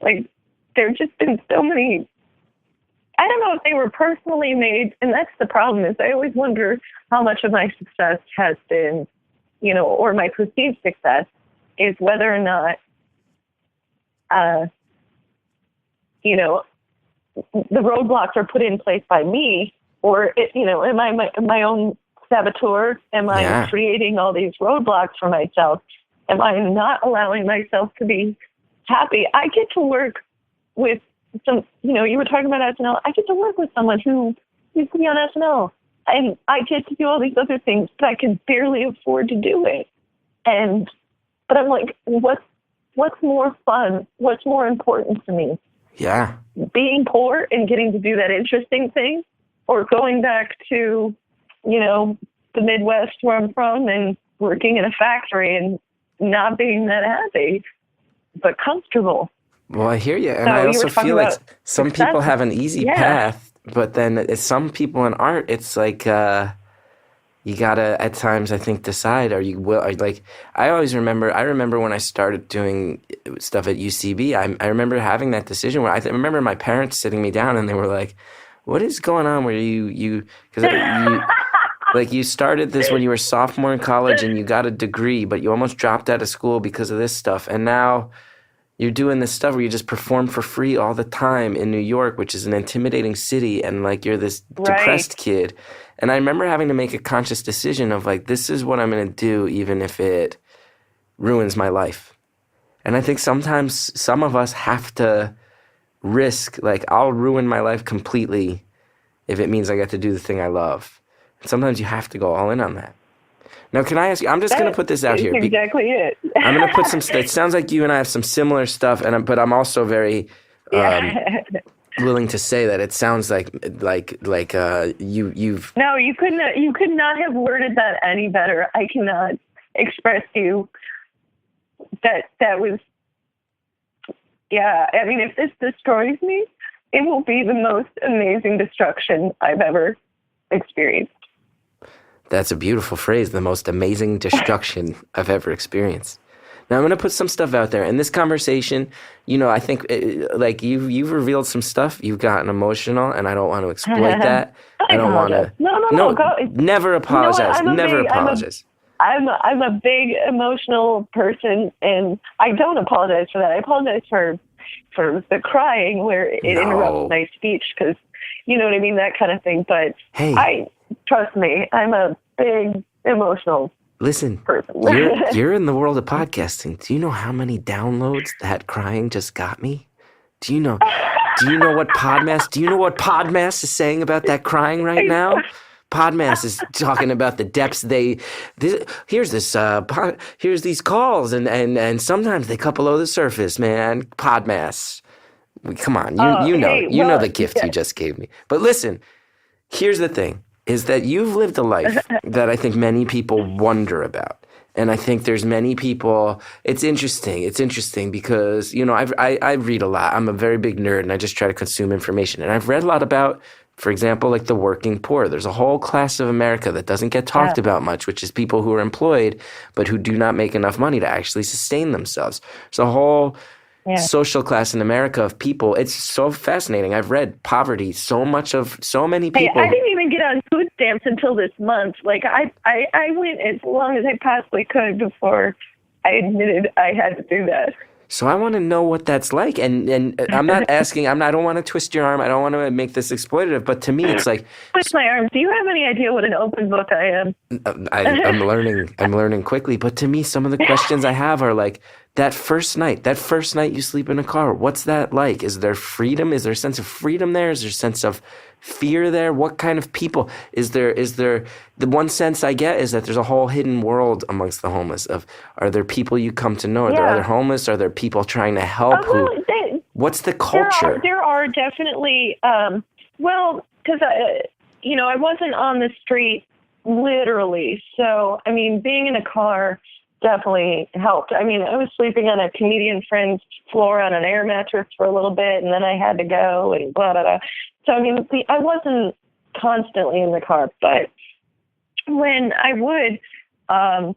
[SPEAKER 4] Like, there've just been so many. I don't know if they were personally made, and that's the problem. Is I always wonder how much of my success has been, or my perceived success, is whether or not, the roadblocks are put in place by me, or am I my own saboteur? Am I creating all these roadblocks for myself? Am I not allowing myself to be happy? I get to work with some, you were talking about SNL. I get to work with someone who used to be on SNL, and I get to do all these other things, but I can barely afford to do it. But I'm like, what's more fun? What's more important to me?
[SPEAKER 1] Yeah.
[SPEAKER 4] Being poor and getting to do that interesting thing, or going back to, the Midwest where I'm from and working in a factory and not being that happy, but comfortable.
[SPEAKER 1] Well, I hear you. And I also feel like some people have an easy path, but then some people in art, it's like you got to, at times, I think, decide, I remember when I started doing stuff at UCB, I remember having that decision where I remember my parents sitting me down and they were like, what is going on where you started this when you were a sophomore in college and you got a degree, but you almost dropped out of school because of this stuff. And now you're doing this stuff where you just perform for free all the time in New York, which is an intimidating city. And like, you're this depressed kid. And I remember having to make a conscious decision of like, this is what I'm going to do, even if it ruins my life. And I think sometimes some of us have to risk, like, I'll ruin my life completely if it means I get to do the thing I love. And sometimes you have to go all in on that. Now, can I ask you, I'm just going to put this out here.
[SPEAKER 4] Exactly it.
[SPEAKER 1] I'm going to put it sounds like you and I have some similar stuff, but I'm also very willing to say that it sounds like you've.
[SPEAKER 4] No, you could not have worded that any better. I cannot express to you that was, I mean, if this destroys me, it will be the most amazing destruction I've ever experienced.
[SPEAKER 1] That's a beautiful phrase, the most amazing destruction I've ever experienced. Now, I'm going to put some stuff out there. In this conversation, I think, you've revealed some stuff. You've gotten emotional, and I don't want to exploit that. I don't want to. No. Never apologize. Never apologize.
[SPEAKER 4] I'm a big emotional person, and I don't apologize for that. I apologize for the crying where it interrupts my speech, because, you know what I mean, that kind of thing. But
[SPEAKER 1] hey,
[SPEAKER 4] trust me, I'm a big emotional
[SPEAKER 1] person. You're in the world of podcasting. Do you know how many downloads that crying just got me? Do you know what Podmas is saying about that crying right now? Podmas is talking about the depths here's these calls and sometimes they cut below the surface, man. Podmas. Come on, you know the gift you just gave me. But listen, here's the thing, is that you've lived a life that I think many people wonder about. And I think there's many people, it's interesting because, I read a lot. I'm a very big nerd and I just try to consume information. And I've read a lot about, for example, like the working poor. There's a whole class of America that doesn't get talked about much, which is people who are employed but who do not make enough money to actually sustain themselves. It's a whole social class in America of people. It's so fascinating. I've read poverty, so many people.
[SPEAKER 4] I didn't even get on food stamps until this month. Like I went as long as I possibly could before I admitted I had to do that.
[SPEAKER 1] So I want to know what that's like, and I'm not asking. I don't want to twist your arm. I don't want to make this exploitative. But to me, it's like
[SPEAKER 4] twist my arm. Do you have any idea what an open book I am?
[SPEAKER 1] I'm learning. I'm learning quickly. But to me, some of the questions I have are like that first night you sleep in a car. What's that like? Is there freedom? Is there a sense of freedom there? Is there a sense of fear there? What kind of people is there? The one sense I get is that there's a whole hidden world amongst the homeless. Are there people you come to know? Are there other homeless? Are there people trying to help? What's the culture?
[SPEAKER 4] There are definitely. because I wasn't on the street literally. So, I mean, being in a car definitely helped. I mean, I was sleeping on a comedian friend's floor on an air mattress for a little bit, and then I had to go and blah, blah, blah. So, I mean, I wasn't constantly in the car, but when I would, I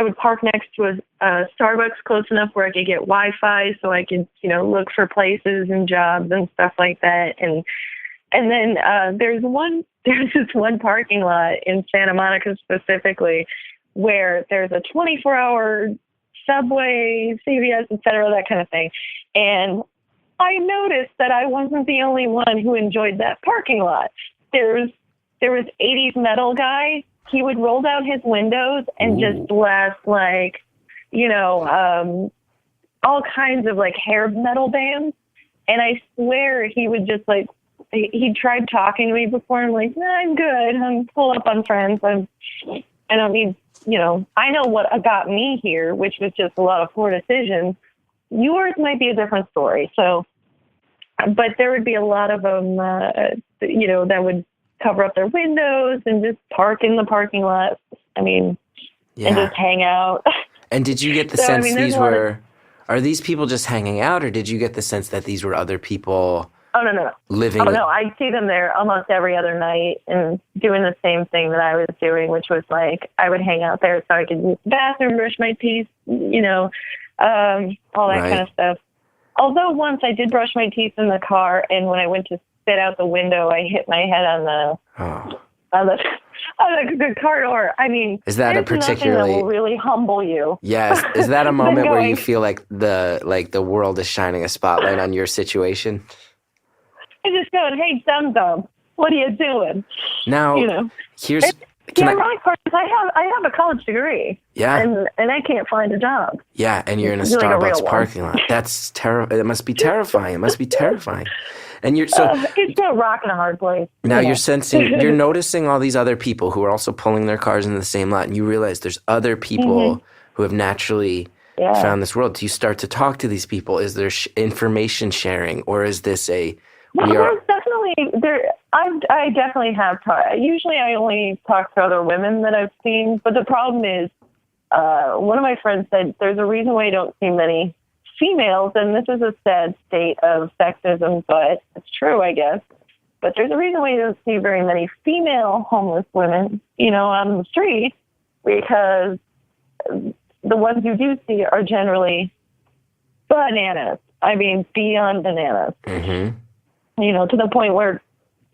[SPEAKER 4] would park next to a Starbucks close enough where I could get Wi-Fi so I could, look for places and jobs and stuff like that. And then there's this one parking lot in Santa Monica specifically where there's a 24-hour Subway, CVS, et cetera, that kind of thing. And I noticed that I wasn't the only one who enjoyed that parking lot. There was 80s metal guy. He would roll down his windows and just blast all kinds of hair metal bands. And I swear he would just he tried talking to me before. I'm like, nah, I'm good. I'm full up on friends. I don't need, I know what got me here, which was just a lot of poor decisions. Yours might be a different story. So, but there would be a lot of them, that would cover up their windows and just park in the parking lot. I mean, and just hang out.
[SPEAKER 1] And did you get the sense are these people just hanging out, or did you get the sense that these were other people?
[SPEAKER 4] Oh, no.
[SPEAKER 1] Living?
[SPEAKER 4] Oh, no, I see them there almost every other night and doing the same thing that I was doing, which was I would hang out there so I could use the bathroom, brush my teeth, all that kind of stuff. Although once I did brush my teeth in the car, and when I went to spit out the window, I hit my head on the car door. I mean,
[SPEAKER 1] is that a particularly
[SPEAKER 4] nothing that will really humble you?
[SPEAKER 1] Yes. Is that a moment where you feel like the world is shining a spotlight on your situation?
[SPEAKER 4] I just going, hey, dum-dum, what are you doing?
[SPEAKER 1] Now, here's...
[SPEAKER 4] my part is I have a college degree.
[SPEAKER 1] Yeah.
[SPEAKER 4] And I can't find a job.
[SPEAKER 1] Yeah, and you're in a Starbucks parking lot. That's terrible. It must be terrifying. And you're
[SPEAKER 4] it's a rock and a hard place.
[SPEAKER 1] Now you're noticing all these other people who are also pulling their cars in the same lot, and you realize there's other people who have naturally found this world. Do you start to talk to these people? Is there information sharing, or is this
[SPEAKER 4] there's definitely there. I definitely have talked. Usually, I only talk to other women that I've seen. But the problem is, one of my friends said there's a reason why you don't see many females, and this is a sad state of sexism, but it's true, I guess. But there's a reason why you don't see very many female homeless women, on the street, because the ones you do see are generally bananas. I mean, beyond bananas. Mm-hmm. To the point where,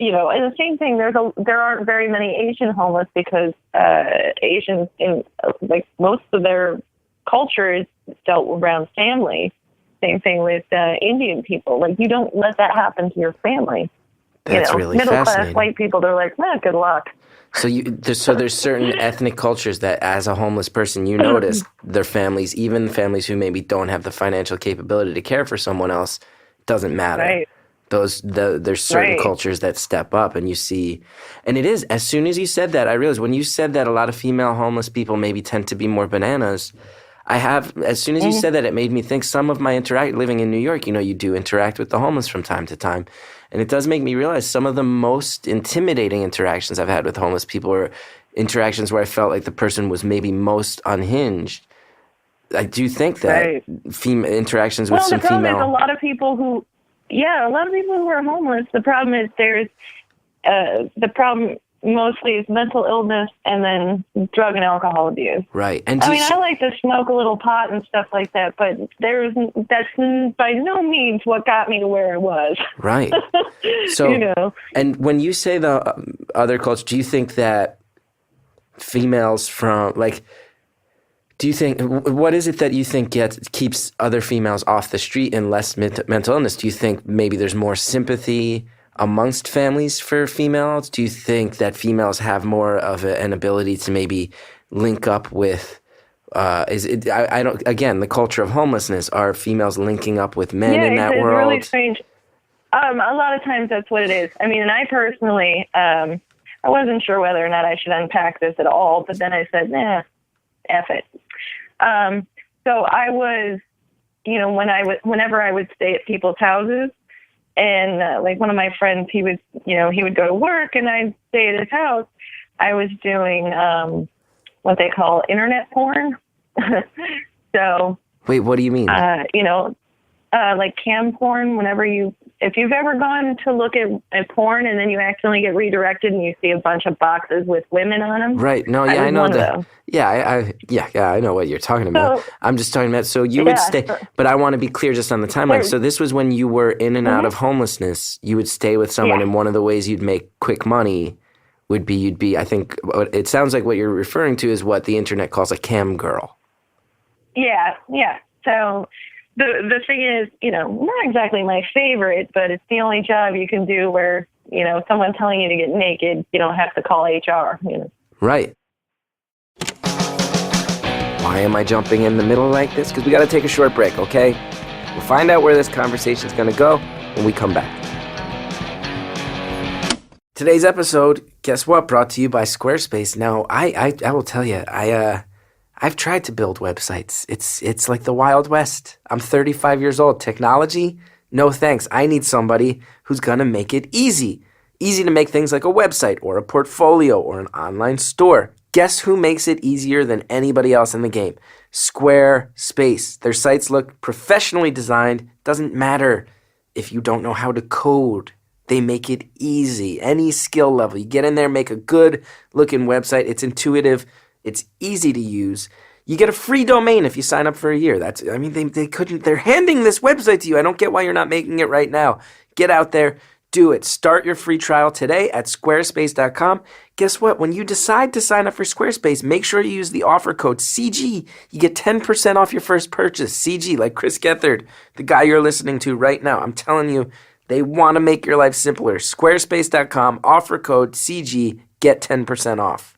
[SPEAKER 4] and the same thing, there aren't very many Asian homeless because Asians, in most of their culture is dealt around family. Same thing with Indian people. You don't let that happen to your family.
[SPEAKER 1] That's really
[SPEAKER 4] middle-class
[SPEAKER 1] fascinating.
[SPEAKER 4] white people, they're like, good luck.
[SPEAKER 1] So there's certain ethnic cultures that, as a homeless person, you notice their families, even families who maybe don't have the financial capability to care for someone else, doesn't matter.
[SPEAKER 4] Right.
[SPEAKER 1] There's certain cultures that step up, and you see, and it is, as soon as you said that, I realized when you said that a lot of female homeless people maybe tend to be more bananas, as soon as you said that, it made me think some of my living in New York, you do interact with the homeless from time to time. And it does make me realize some of the most intimidating interactions I've had with homeless people are interactions where I felt like the person was maybe most unhinged. I do think that interactions with some female...
[SPEAKER 4] Well, the problem is a lot of people who are homeless, the problem is the problem mostly is mental illness and then drug and alcohol abuse.
[SPEAKER 1] Right. And
[SPEAKER 4] I like to smoke a little pot and stuff like that, but that's by no means what got me to where I was.
[SPEAKER 1] Right. So, and when you say the other culture, do you think that females from, do you think, what is it that you think keeps other females off the street and less mental illness? Do you think maybe there's more sympathy amongst families for females? Do you think that females have more of an ability to maybe link up with, the culture of homelessness, are females linking up with men in that world?
[SPEAKER 4] Yeah, it's really strange. A lot of times that's what it is. I mean, and I personally, I wasn't sure whether or not I should unpack this at all, but then I said, F it. So I was, whenever I would stay at people's houses, And like one of my friends, he would go to work and I'd stay at his house. I was doing what they call internet porn. So
[SPEAKER 1] wait, what do you mean?
[SPEAKER 4] Like cam porn. If you've ever gone to look at porn and then you accidentally get redirected and you see a bunch of boxes with women on them.
[SPEAKER 1] Right. No, yeah, I know that. Yeah, I know what you're talking about. So, I'm just talking about, so you would stay, but I want to be clear just on the timeline. So this was when you were in and out of homelessness. You would stay with someone, and one of the ways you'd make quick money would be, I think, it sounds like what you're referring to is what the internet calls a cam girl.
[SPEAKER 4] Yeah. So the thing is, not exactly my favorite, but it's the only job you can do where, someone telling you to get naked, you don't have to call HR.
[SPEAKER 1] Right. Why am I jumping in the middle like this? Because we got to take a short break, okay? We'll find out where this conversation is going to go when we come back. Today's episode, guess what? Brought to you by Squarespace. Now, I will tell you, I've tried to build websites. It's like the Wild West. I'm 35 years old. Technology? No thanks. I need somebody who's going to make it easy. Easy to make things like a website or a portfolio or an online store. Guess who makes it easier than anybody else in the game? Squarespace. Their sites look professionally designed. Doesn't matter if you don't know how to code. They make it easy. Any skill level. You get in there, make a good looking website. It's intuitive. It's easy to use. You get a free domain if you sign up for a year. They're handing this website to you. I don't get why you're not making it right now. Get out there, do it. Start your free trial today at squarespace.com. Guess what? When you decide to sign up for Squarespace, make sure you use the offer code CG. You get 10% off your first purchase. CG, like Chris Gethard, the guy you're listening to right now. I'm telling you, they want to make your life simpler. Squarespace.com, offer code CG, get 10% off.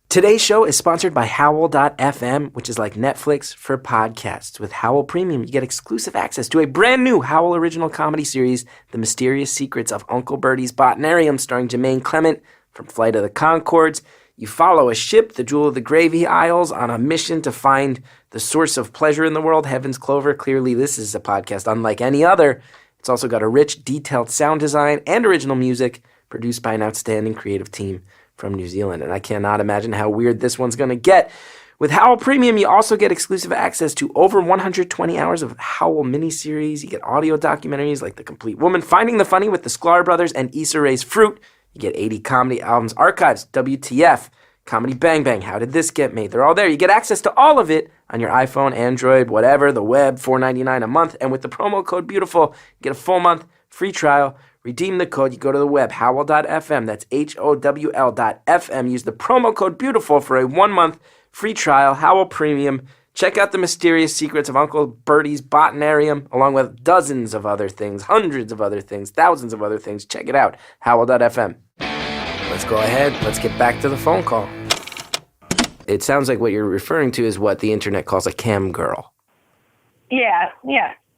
[SPEAKER 1] Today's show is sponsored by Howl.fm, which is like Netflix for podcasts. With Howl Premium, you get exclusive access to a brand new Howl original comedy series, The Mysterious Secrets of Uncle Bertie's Botanarium, starring Jermaine Clement from Flight of the Conchords. You follow a ship, the Jewel of the Gravy Isles, on a mission to find the source of pleasure in the world, Heaven's Clover. Clearly, this is a podcast unlike any other. It's also got a rich, detailed sound design and original music produced by an outstanding creative team from New Zealand, and I cannot imagine how weird this one's going to get. With Howl Premium, you also get exclusive access to over 120 hours of Howl miniseries. You get audio documentaries like The Complete Woman, Finding the Funny with the Sklar Brothers, and Issa Rae's Fruit. You get 80 comedy albums, archives, WTF, Comedy Bang Bang, How Did This Get Made? They're all there. You get access to all of it on your iPhone, Android, whatever, the web, $4.99 a month, and with the promo code BEAUTIFUL, you get a full month free trial. Redeem the code. You go to the web, howl.fm. That's HOWL.FM. Use the promo code BEAUTIFUL for a 1-month free trial. Howl Premium. Check out The Mysterious Secrets of Uncle Bertie's Botanarium, along with dozens of other things, hundreds of other things, thousands of other things. Check it out, howl.fm. Let's go ahead. Let's get back to the phone call. It sounds like what you're referring to is what the internet calls a cam girl.
[SPEAKER 4] Yeah.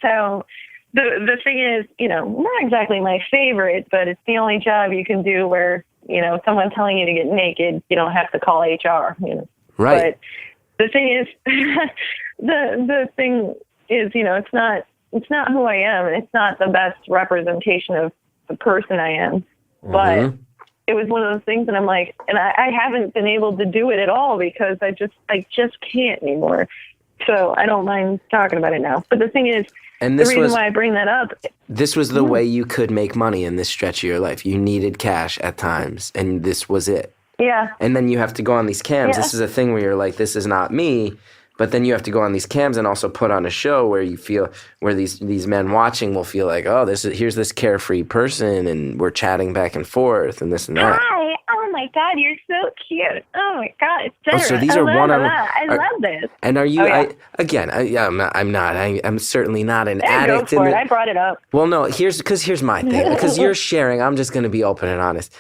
[SPEAKER 4] So the thing is, not exactly my favorite, but it's the only job you can do where, someone telling you to get naked, you don't have to call HR.
[SPEAKER 1] Right.
[SPEAKER 4] But the thing is, the thing is, it's not who I am, and it's not the best representation of the person I am. Mm-hmm. But it was one of those things that I'm like, and I haven't been able to do it at all because I just can't anymore. So I don't mind talking about it now. But the thing is,
[SPEAKER 1] and
[SPEAKER 4] the reason why I bring that up,
[SPEAKER 1] this was the way you could make money in this stretch of your life. You needed cash at times, and this was it.
[SPEAKER 4] Yeah.
[SPEAKER 1] And then you have to go on these cams. Yeah. This is a thing where you're like, this is not me. But then you have to go on these cams and also put on a show where you feel, where these men watching will feel like, oh, here's this carefree person, and we're chatting back and forth and this and that.
[SPEAKER 4] Hi. Oh my God, you're so cute. Oh my God, it's
[SPEAKER 1] Sarah. Oh, so these are one-on-one.
[SPEAKER 4] I love this.
[SPEAKER 1] And are you? Oh, yeah. I'm certainly not an addict.
[SPEAKER 4] Go for it. I brought it up.
[SPEAKER 1] Well, no. Here's my thing. Because you're sharing. I'm just going to be open and honest.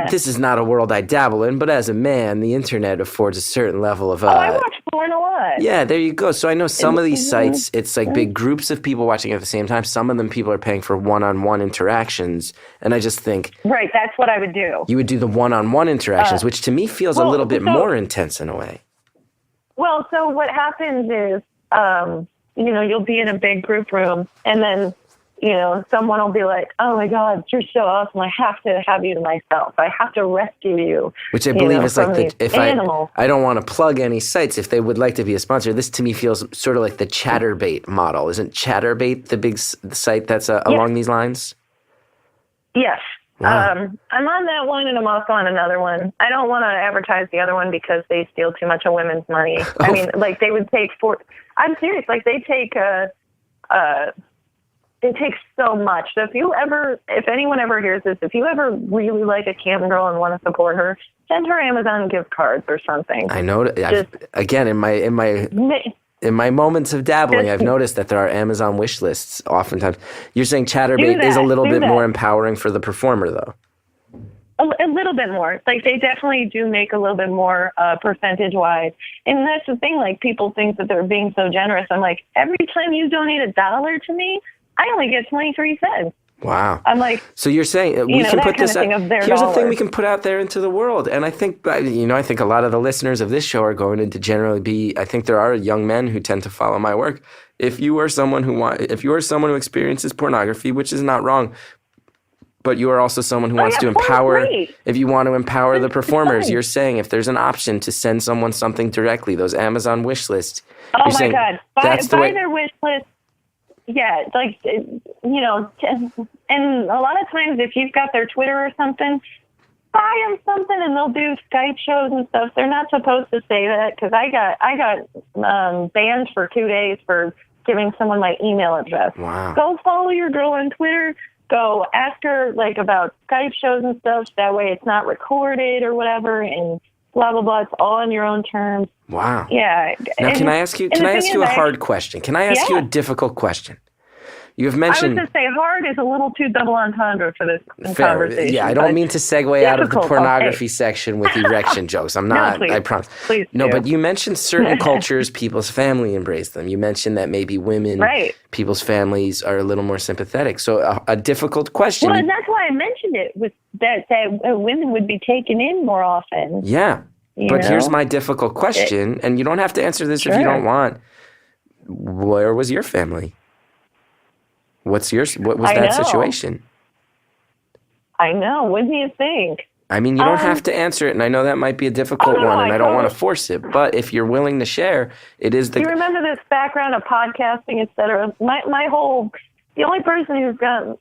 [SPEAKER 1] This is not a world I dabble in, but as a man, the internet affords a certain level of...
[SPEAKER 4] I watch porn a lot.
[SPEAKER 1] Yeah, there you go. So I know some of these sites, it's like big groups of people watching at the same time. Some of them people are paying for one-on-one interactions, and I just think...
[SPEAKER 4] Right, that's what I would do.
[SPEAKER 1] You would do the one-on-one interactions, which to me feels a little bit more intense in a way.
[SPEAKER 4] Well, so what happens is, you'll be in a big group room, and then someone will be like, oh my God, you're so awesome. I have to have you to myself. I have to rescue you.
[SPEAKER 1] Which I believe is like if
[SPEAKER 4] animals.
[SPEAKER 1] I don't want to plug any sites if they would like to be a sponsor. This to me feels sort of like the Chatterbait model. Isn't Chatterbait the big site that's along these lines?
[SPEAKER 4] Yes.
[SPEAKER 1] Wow.
[SPEAKER 4] I'm on that one, and I'm also on another one. I don't want to advertise the other one because they steal too much of women's money. I mean, like they would take I'm serious. Like they take it takes so much. So if anyone ever hears this, if you ever really like a cam girl and want to support her, send her Amazon gift cards or something.
[SPEAKER 1] I know. Again, in my moments of dabbling, I've noticed that there are Amazon wish lists oftentimes. You're saying Chatterbait is a little bit more empowering for the performer, though.
[SPEAKER 4] A little bit more. Like, they definitely do make a little bit more percentage-wise. And that's the thing. Like, people think that they're being so generous. I'm like, every time you donate $1 to me, I only get 23 cents.
[SPEAKER 1] Wow.
[SPEAKER 4] I'm like,
[SPEAKER 1] so you're saying we can put this out. Here's a thing we can put out there into the world. And I think, I think a lot of the listeners of this show are going to generally be, I think there are young men who tend to follow my work. If you are someone who experiences pornography, which is not wrong, but you are also someone who wants to empower, if you want to empower the performers, you're saying if there's an option to send someone something directly, those Amazon wish lists.
[SPEAKER 4] Oh my God. Buy their wish list. Yeah, like, and a lot of times if you've got their Twitter or something, buy them something and they'll do Skype shows and stuff. They're not supposed to say that because I got banned for 2 days for giving someone my email address.
[SPEAKER 1] Wow.
[SPEAKER 4] Go follow your girl on Twitter. Go ask her like about Skype shows and stuff. That way it's not recorded or whatever and blah, blah, blah. It's all on your own terms.
[SPEAKER 1] Wow.
[SPEAKER 4] Yeah.
[SPEAKER 1] Now, can I ask you a hard question? Can I ask you a difficult question? You have mentioned...
[SPEAKER 4] I was going to say hard is a little too double entendre for this conversation.
[SPEAKER 1] Yeah, I don't mean to segue out of the pornography section with erection jokes. I'm not,
[SPEAKER 4] no, please,
[SPEAKER 1] I promise.
[SPEAKER 4] Please
[SPEAKER 1] no, but you mentioned certain cultures, people's family embrace them. You mentioned that maybe women, people's families are a little more sympathetic. So a difficult question.
[SPEAKER 4] Well, and that's why I mentioned it, was that women would be taken in more often.
[SPEAKER 1] Yeah, but here's my difficult question, and you don't have to answer this if you don't want. Where was your family? What was that situation?
[SPEAKER 4] I know. What do you think?
[SPEAKER 1] I mean, you don't have to answer it, and I know that might be a difficult one, and I don't want to force it. But if you're willing to share, it is the...
[SPEAKER 4] Do you remember this background of podcasting, et cetera? The only person who's got,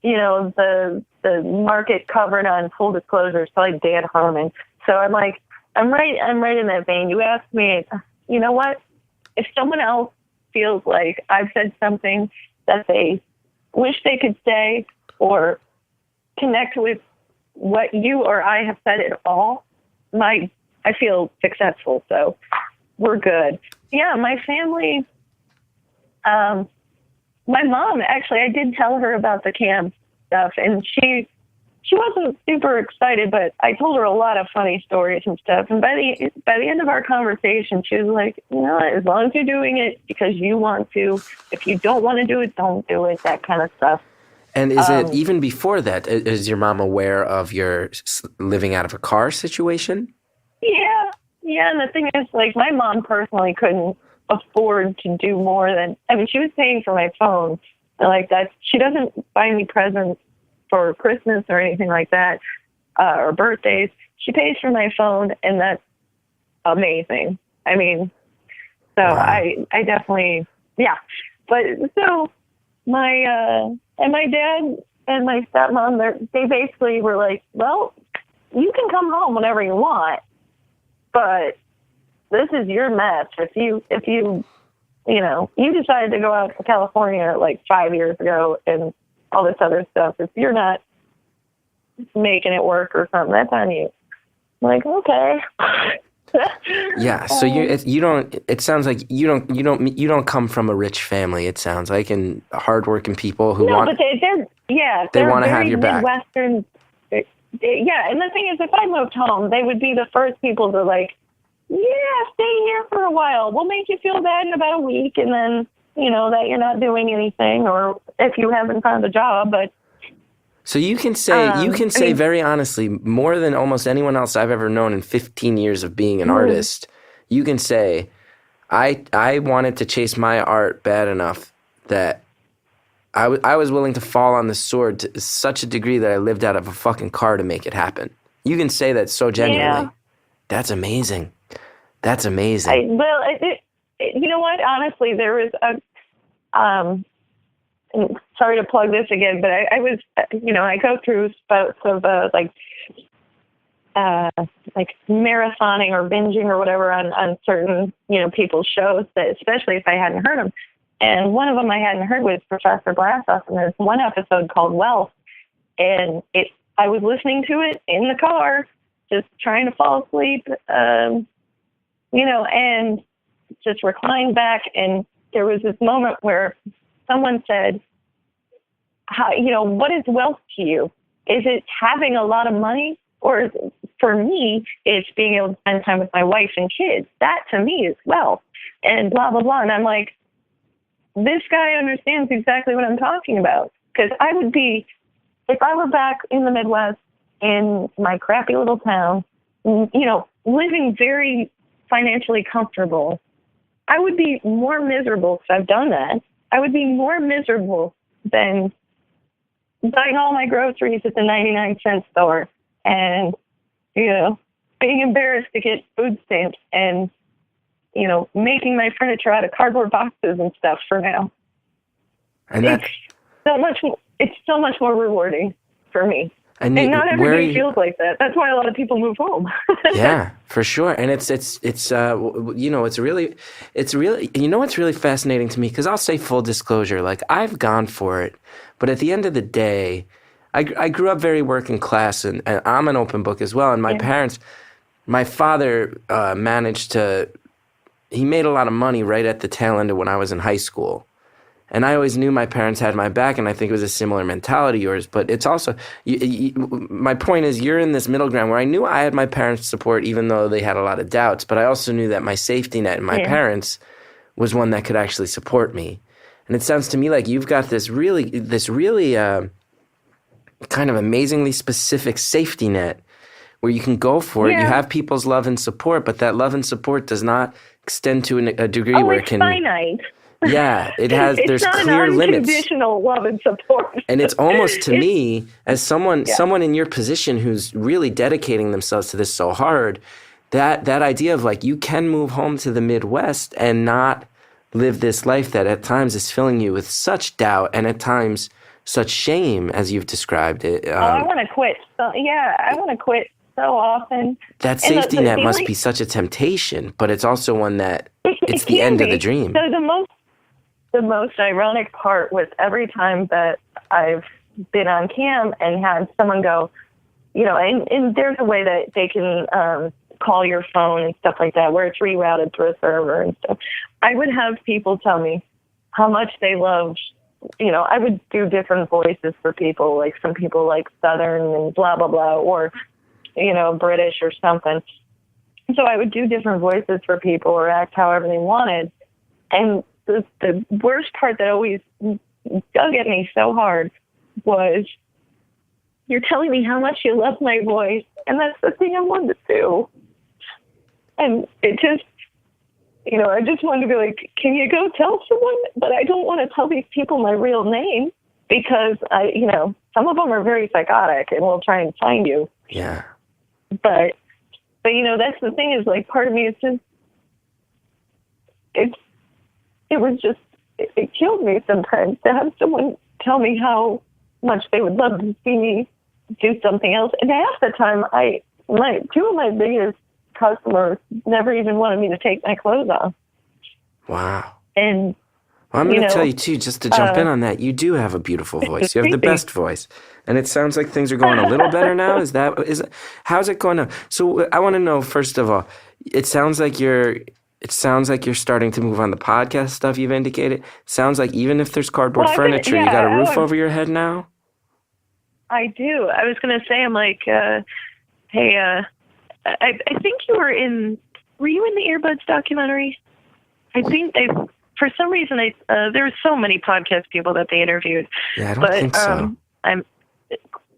[SPEAKER 4] the market covered on full disclosure is probably Dan Harmon. So I'm right in that vein. You asked me, you know what? If someone else feels like I've said something that they wish they could say or connect with what you or I have said at all, I feel successful. So we're good. Yeah, my family, my mom, actually, I did tell her about the cam stuff, and she wasn't super excited, but I told her a lot of funny stories and stuff. And by the end of our conversation, she was like, as long as you're doing it because you want to, if you don't want to do it, don't do it, that kind of stuff.
[SPEAKER 1] And is it, even before that, is your mom aware of your living out of a car situation?
[SPEAKER 4] Yeah. And the thing is, like, my mom personally couldn't afford to do more than, she was paying for my phone. And like that, she doesn't buy me presents for Christmas or anything like that, or birthdays. She pays for my phone, and that's amazing. Wow. I definitely, yeah. But so my dad and my stepmom, they basically were like, well, you can come home whenever you want, but this is your mess. If you decided to go out to California like 5 years ago and all this other stuff, if you're not making it work or something, that's on you. I'm like, okay.
[SPEAKER 1] Yeah. So it sounds like you don't come from a rich family. It sounds like, and hardworking people who want.
[SPEAKER 4] No, but they want to have your back. Midwestern. Yeah, and the thing is, if I moved home, they would be the first people to like, stay here for a while. We'll make you feel bad in about a week, and then that you're not doing anything, or if you haven't found a job. But
[SPEAKER 1] so you can say very honestly, more than almost anyone else I've ever known in 15 years of being an artist, you can say, I wanted to chase my art bad enough that I was willing to fall on the sword to such a degree that I lived out of a fucking car to make it happen. You can say that so genuinely.
[SPEAKER 4] Yeah.
[SPEAKER 1] That's amazing. That's amazing.
[SPEAKER 4] You know what? Honestly, there was and sorry to plug this again, but I was, I go through spouts of like marathoning or binging or whatever on certain, people's shows, that especially if I hadn't heard them. And one of them I hadn't heard was Professor Blassoff, and there's one episode called Wealth, and I was listening to it in the car, just trying to fall asleep, and just reclined back, and there was this moment where someone said, what is wealth to you? Is it having a lot of money? Or for me, it's being able to spend time with my wife and kids. That to me is wealth, and blah, blah, blah. And I'm like, this guy understands exactly what I'm talking about. Because I would be, if I were back in the Midwest in my crappy little town, living very financially comfortable, I would be more miserable, because I've done that. I would be more miserable than buying all my groceries at the 99-cent store and, being embarrassed to get food stamps and, making my furniture out of cardboard boxes and stuff for now.
[SPEAKER 1] And
[SPEAKER 4] it's so much more rewarding for me. And not everybody feels like that. That's why a lot of people move home.
[SPEAKER 1] Yeah, for sure. And it's really, what's really fascinating to me, because I'll say full disclosure, like I've gone for it, but at the end of the day, I grew up very working class, and I'm an open book as well. And my parents, my father he made a lot of money right at the tail end of when I was in high school. And I always knew my parents had my back, and I think it was a similar mentality to yours. But it's also, my point is, you're in this middle ground where I knew I had my parents' support, even though they had a lot of doubts. But I also knew that my safety net and my parents was one that could actually support me. And it sounds to me like you've got this really kind of amazingly specific safety net where you can go for it. You have people's love and support, but that love and support does not extend to a degree where it can.
[SPEAKER 4] It's finite.
[SPEAKER 1] Yeah, it has. There's
[SPEAKER 4] not
[SPEAKER 1] clear limits.
[SPEAKER 4] It's not unconditional love and support.
[SPEAKER 1] And it's almost to me, as someone in your position who's really dedicating themselves to this so hard, that idea of like you can move home to the Midwest and not live this life that at times is filling you with such doubt and at times such shame, as you've described it.
[SPEAKER 4] I want to quit. I want to quit so often.
[SPEAKER 1] That safety net must be such a temptation, but it's also one that it's the end of the dream.
[SPEAKER 4] So the most ironic part was every time that I've been on cam and had someone go, and there's a way that they can call your phone and stuff like that, where it's rerouted through a server and stuff. I would have people tell me how much they loved, I would do different voices for people, like some people like Southern and blah, blah, blah, or, British or something. So I would do different voices for people or act however they wanted. And the worst part that always dug at me so hard was, you're telling me how much you love my voice, and that's the thing I wanted to do. And it just, I just wanted to be like, can you go tell someone? But I don't want to tell these people my real name, because some of them are very psychotic and will try and find you.
[SPEAKER 1] Yeah.
[SPEAKER 4] But that's the thing, is like, part of me is just, it killed me sometimes to have someone tell me how much they would love to see me do something else. And half the time, two of my biggest customers never even wanted me to take my clothes off.
[SPEAKER 1] Wow.
[SPEAKER 4] And
[SPEAKER 1] I'm going to tell you too, just to jump in on that, you do have a beautiful voice. You have the best voice. And it sounds like things are going a little better now. How's it going now? So I want to know, first of all, it sounds like you're starting to move on the podcast stuff you've indicated. It sounds like even if there's cardboard furniture, you got a roof over your head now?
[SPEAKER 4] I do. I was going to say, I'm like, hey, I think were you in the Earbuds documentary? I think for some reason, there were so many podcast people that they interviewed.
[SPEAKER 1] Yeah, I don't think so.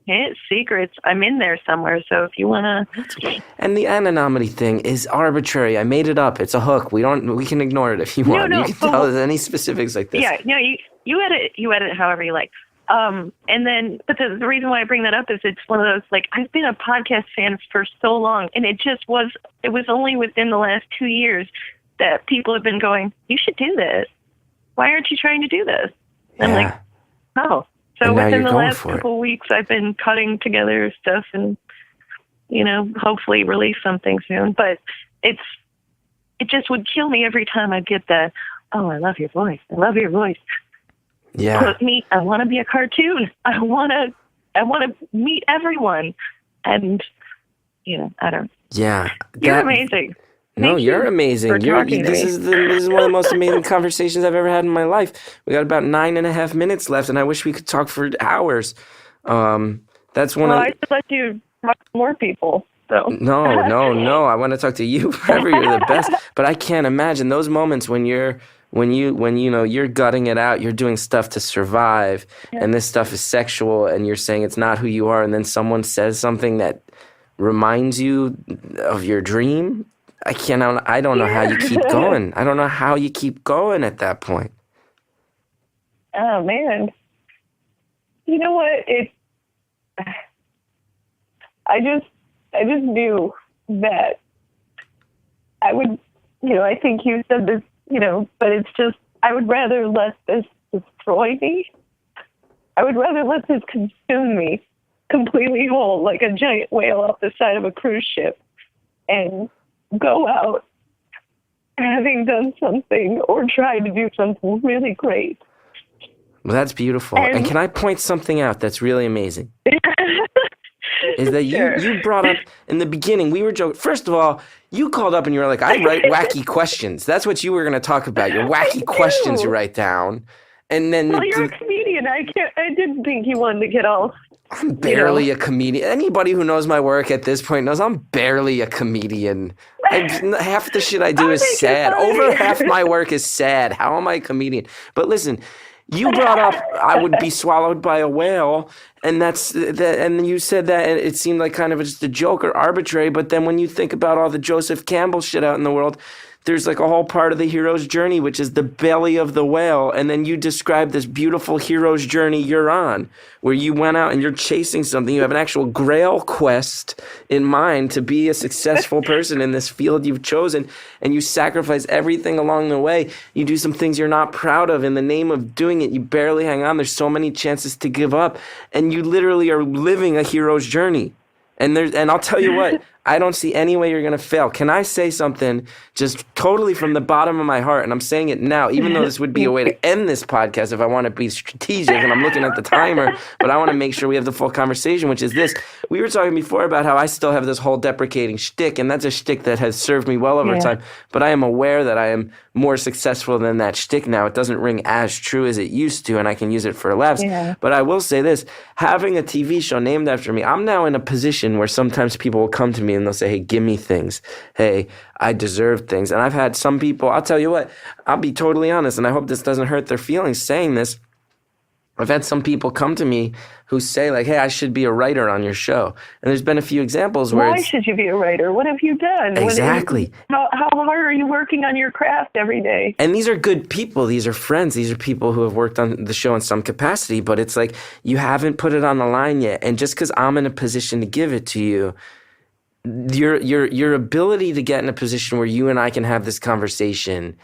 [SPEAKER 4] It's secrets. I'm in there somewhere, so if you want to...
[SPEAKER 1] And the anonymity thing is arbitrary. I made it up. It's a hook. We can ignore it if you want. You can tell us any specifics like this.
[SPEAKER 4] Yeah, you edit it however you like. And then, but the reason why I bring that up is it's one of those, like, I've been a podcast fan for so long, and it was only within the last 2 years that people have been going, you should do this. Why aren't you trying to do this? And I'm like, oh. So within the last couple of weeks, I've been cutting together stuff and, hopefully release something soon. But it just would kill me every time I get that, oh, I love your voice. I love your voice.
[SPEAKER 1] Yeah.
[SPEAKER 4] Put me, I want to be a cartoon. I want to meet everyone. And, I don't.
[SPEAKER 1] Yeah.
[SPEAKER 4] You're amazing.
[SPEAKER 1] No, you're amazing. This is one of the most amazing conversations I've ever had in my life. We got about 9.5 minutes left, and I wish we could talk for hours. That's one of.
[SPEAKER 4] I should let you talk to more people. So.
[SPEAKER 1] No. I want to talk to you forever. You're the best. But I can't imagine those moments when you're gutting it out. You're doing stuff to survive, and this stuff is sexual, and you're saying it's not who you are, and then someone says something that reminds you of your dream. I don't know how you keep going. I don't know how you keep going at that point.
[SPEAKER 4] Oh, man. You know what? I just knew that I would, I think you said this, but it's just, I would rather let this destroy me. I would rather let this consume me completely whole, like a giant whale off the side of a cruise ship, and go out having done something or tried to do something really great.
[SPEAKER 1] Well, that's beautiful. And can I point something out that's really amazing? Is that you brought up in the beginning, we were joking. First of all, you called up and you were like, I write wacky questions. That's what you were going to talk about, your wacky questions you write down. And then
[SPEAKER 4] you're a comedian. I didn't think you wanted to get all.
[SPEAKER 1] I'm barely a comedian. Anybody who knows my work at this point knows I'm barely a comedian. Half the shit I do is sad. Over half my work is sad. How am I a comedian? But listen, you brought up I would be swallowed by a whale, and and you said that, and it seemed like kind of just a joke or arbitrary. But then when you think about all the Joseph Campbell shit out in the world, there's like a whole part of the hero's journey, which is the belly of the whale. And then you describe this beautiful hero's journey you're on, where you went out and you're chasing something. You have an actual grail quest in mind to be a successful person in this field you've chosen. And you sacrifice everything along the way. You do some things you're not proud of. In the name of doing it, you barely hang on. There's so many chances to give up. And you literally are living a hero's journey. And I'll tell you what, I don't see any way you're going to fail. Can I say something just totally from the bottom of my heart? And I'm saying it now, even though this would be a way to end this podcast if I want to be strategic and I'm looking at the timer, but I want to make sure we have the full conversation, which is this. We were talking before about how I still have this whole deprecating shtick, and that's a shtick that has served me well over time, but I am aware that I am more successful than that shtick now. It doesn't ring as true as it used to, and I can use it for laughs. Yeah. But I will say this, having a TV show named after me, I'm now in a position where sometimes people will come to me and they'll say, hey, give me things. Hey, I deserve things. And I've had some people, I'll tell you what, I'll be totally honest, and I hope this doesn't hurt their feelings saying this. I've had some people come to me who say, like, hey, I should be a writer on your show. And there's been a few examples where
[SPEAKER 4] Why should you be a writer? What have you done?
[SPEAKER 1] Exactly.
[SPEAKER 4] How hard are you working on your craft every day?
[SPEAKER 1] And these are good people. These are friends. These are people who have worked on the show in some capacity. But it's like, you haven't put it on the line yet. And just because I'm in a position to give it to you, your ability to get in a position where you and I can have this conversation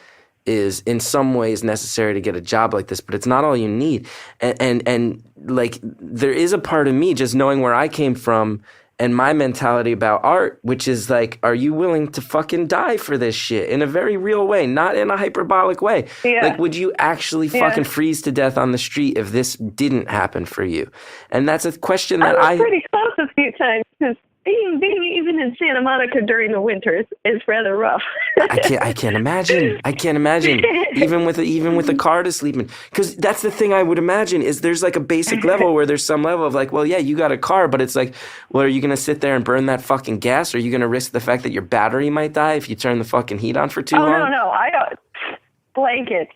[SPEAKER 1] is in some ways necessary to get a job like this, but it's not all you need. And like, there is a part of me just knowing where I came from and my mentality about art, which is like, are you willing to fucking die for this shit in a very real way, not in a hyperbolic way? Yeah. Like, would you actually fucking freeze to death on the street if this didn't happen for you? And that's a question that
[SPEAKER 4] I was pretty close a few times, because being even in Santa Monica during the winter is rather rough.
[SPEAKER 1] I can't imagine. Even with a car to sleep in, because that's the thing I would imagine is there's like a basic level where there's some level of like, well, yeah, you got a car, but it's like, well, are you gonna sit there and burn that fucking gas? Or are you gonna risk the fact that your battery might die if you turn the fucking heat on for too long?
[SPEAKER 4] No, I don't. Blankets.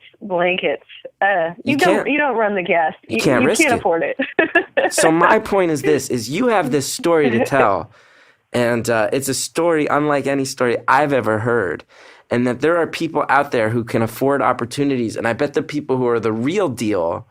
[SPEAKER 4] You don't run the gas. You can't afford it.
[SPEAKER 1] So my point is this: is you have this story to tell, and it's a story unlike any story I've ever heard. and that there are people out there who can afford opportunities. And I bet the people who are the real deal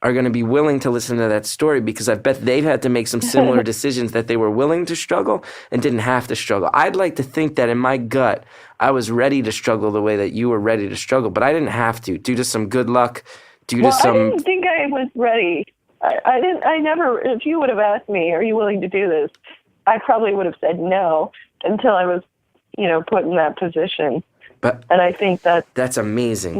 [SPEAKER 1] are going to be willing to listen to that story, because I bet they've had to make some similar decisions, that they were willing to struggle and didn't have to struggle. I'd like to think that in my gut, I was ready to struggle the way that you were ready to struggle, but I didn't have to, due to some good luck, due to some...
[SPEAKER 4] I didn't think I was ready. I never, if you would have asked me, are you willing to do this? I probably would have said no until I was, put in that position. And I think
[SPEAKER 1] that's amazing.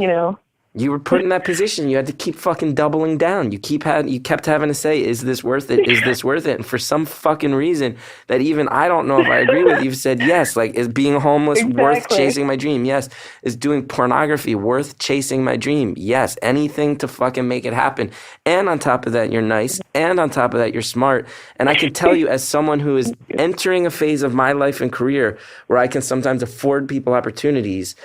[SPEAKER 4] You
[SPEAKER 1] were put in that position. You had to keep fucking doubling down. You kept having to say, is this worth it? Is this worth it? And for some fucking reason that even I don't know if I agree with, you've said yes. Like, is being homeless worth chasing my dream? Yes. Is doing pornography worth chasing my dream? Yes. Anything to fucking make it happen. And on top of that, you're nice. And on top of that, you're smart. And I can tell you, as someone who is entering a phase of my life and career where I can sometimes afford people opportunities,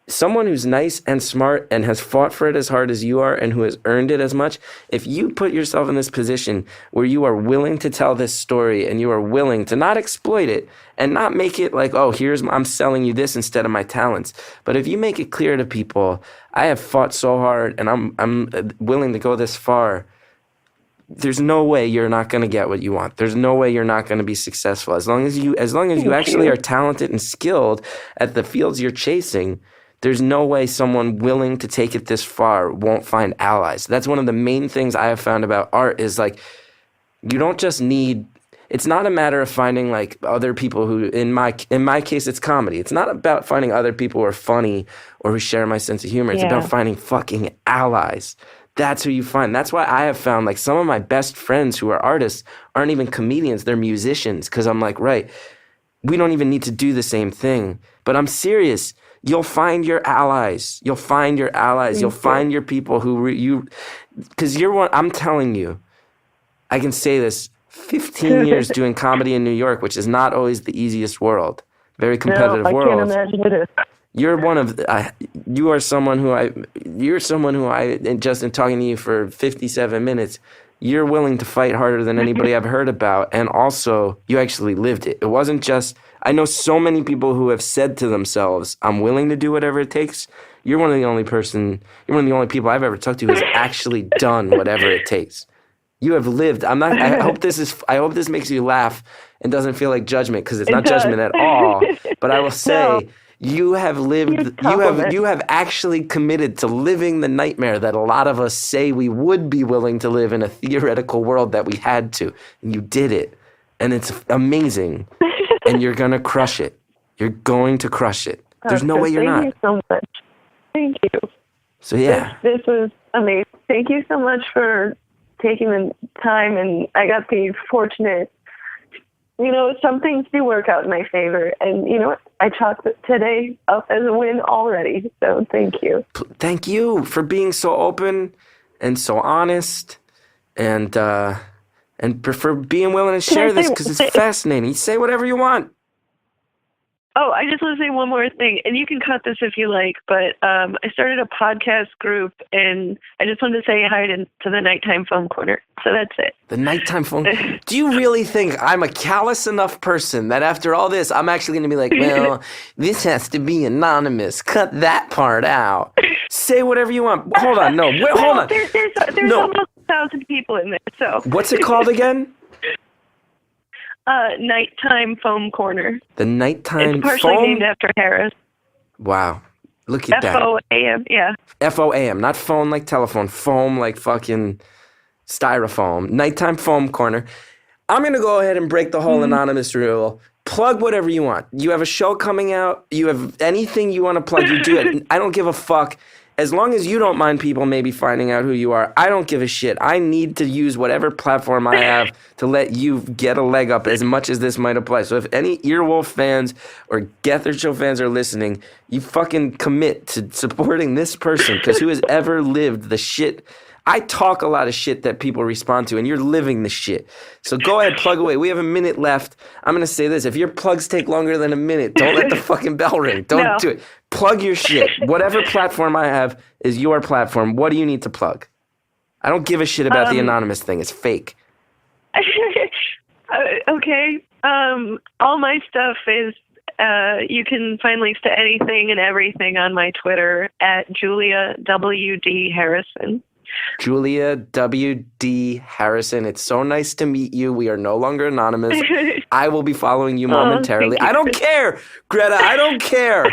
[SPEAKER 1] someone who's nice and smart and has fought for it as hard as you are and who has earned it as much, if you put yourself in this position where you are willing to tell this story and you are willing to not exploit it and not make it like, oh, I'm selling you this instead of my talents. But if you make it clear to people, I have fought so hard and I'm willing to go this far, there's no way you're not going to get what you want. There's no way you're not going to be successful. As long as you actually are talented and skilled at the fields you're chasing, there's no way someone willing to take it this far won't find allies. That's one of the main things I have found about art is, like, you don't just need, it's not a matter of finding like other people who, in my case, it's comedy. It's not about finding other people who are funny or who share my sense of humor. It's about finding fucking allies. That's who you find. That's why I have found, like, some of my best friends who are artists aren't even comedians. They're musicians. Because I'm like, right, we don't even need to do the same thing. But I'm serious. You'll find your allies. You'll find your allies. You'll find your people who because you're one. I'm telling you, I can say this. 15 years doing comedy in New York, which is not always the easiest world. Very competitive world.
[SPEAKER 4] I can't imagine it is.
[SPEAKER 1] You're someone who I just in talking to you for 57 minutes, you're willing to fight harder than anybody I've heard about. And also, you actually lived it. It wasn't just, I know so many people who have said to themselves, I'm willing to do whatever it takes. You're one of the only people I've ever talked to who's actually done whatever it takes. You have lived. I hope this makes you laugh and doesn't feel like judgment, because it's not judgment at all. But I will say, you have lived, you have actually committed to living the nightmare that a lot of us say we would be willing to live in a theoretical world that we had to. And you did it. And it's amazing. And you're going to crush it. You're going to crush it. There's no way you're not.
[SPEAKER 4] Thank you so much. Thank you.
[SPEAKER 1] So yeah.
[SPEAKER 4] This was amazing. Thank you so much for taking the time, and I got the fortunate, some things do work out in my favor, and you know what? I chalked today up as a win already, so thank you.
[SPEAKER 1] Thank you for being so open and so honest, and for being willing to share this, because it's fascinating. You say whatever you want.
[SPEAKER 4] Oh, I just want to say one more thing, and you can cut this if you like, but I started a podcast group, and I just wanted to say hi to the Nighttime Phone Corner. So that's it.
[SPEAKER 1] The Nighttime Phone. Do you really think I'm a callous enough person that after all this, I'm actually going to be like, well, this has to be anonymous. Cut that part out. Say whatever you want. Hold on. No, hold on.
[SPEAKER 4] There's almost 1,000 people in there, so.
[SPEAKER 1] What's it called again?
[SPEAKER 4] Nighttime Foam Corner.
[SPEAKER 1] The Nighttime
[SPEAKER 4] It's partially
[SPEAKER 1] Foam?
[SPEAKER 4] named after Harris.
[SPEAKER 1] Wow. Look at that.
[SPEAKER 4] F-O-A-M, yeah.
[SPEAKER 1] F-O-A-M, not phone like telephone, foam like fucking styrofoam. Nighttime Foam Corner. I'm going to go ahead and break the whole anonymous rule. Plug whatever you want. You have a show coming out. You have anything you want to plug, you do it. I don't give a fuck. As long as you don't mind people maybe finding out who you are, I don't give a shit. I need to use whatever platform I have to let you get a leg up as much as this might apply. So if any Earwolf fans or Gethard Show fans are listening, you fucking commit to supporting this person, because who has ever lived the shit. I talk a lot of shit that people respond to, and you're living the shit. So go ahead, plug away. We have a minute left. I'm going to say this. If your plugs take longer than a minute, don't let the fucking bell ring. Don't do it. Plug your shit. Whatever platform I have is your platform. What do you need to plug? I don't give a shit about the anonymous thing. It's fake.
[SPEAKER 4] Okay. All my stuff is You can find links to anything and everything on my Twitter at Julia W.D. Harrison.
[SPEAKER 1] Julia W.D. Harrison, it's so nice to meet you. We are no longer anonymous. I will be following you momentarily.
[SPEAKER 4] Thank you.
[SPEAKER 1] I don't care, Greta. I don't care.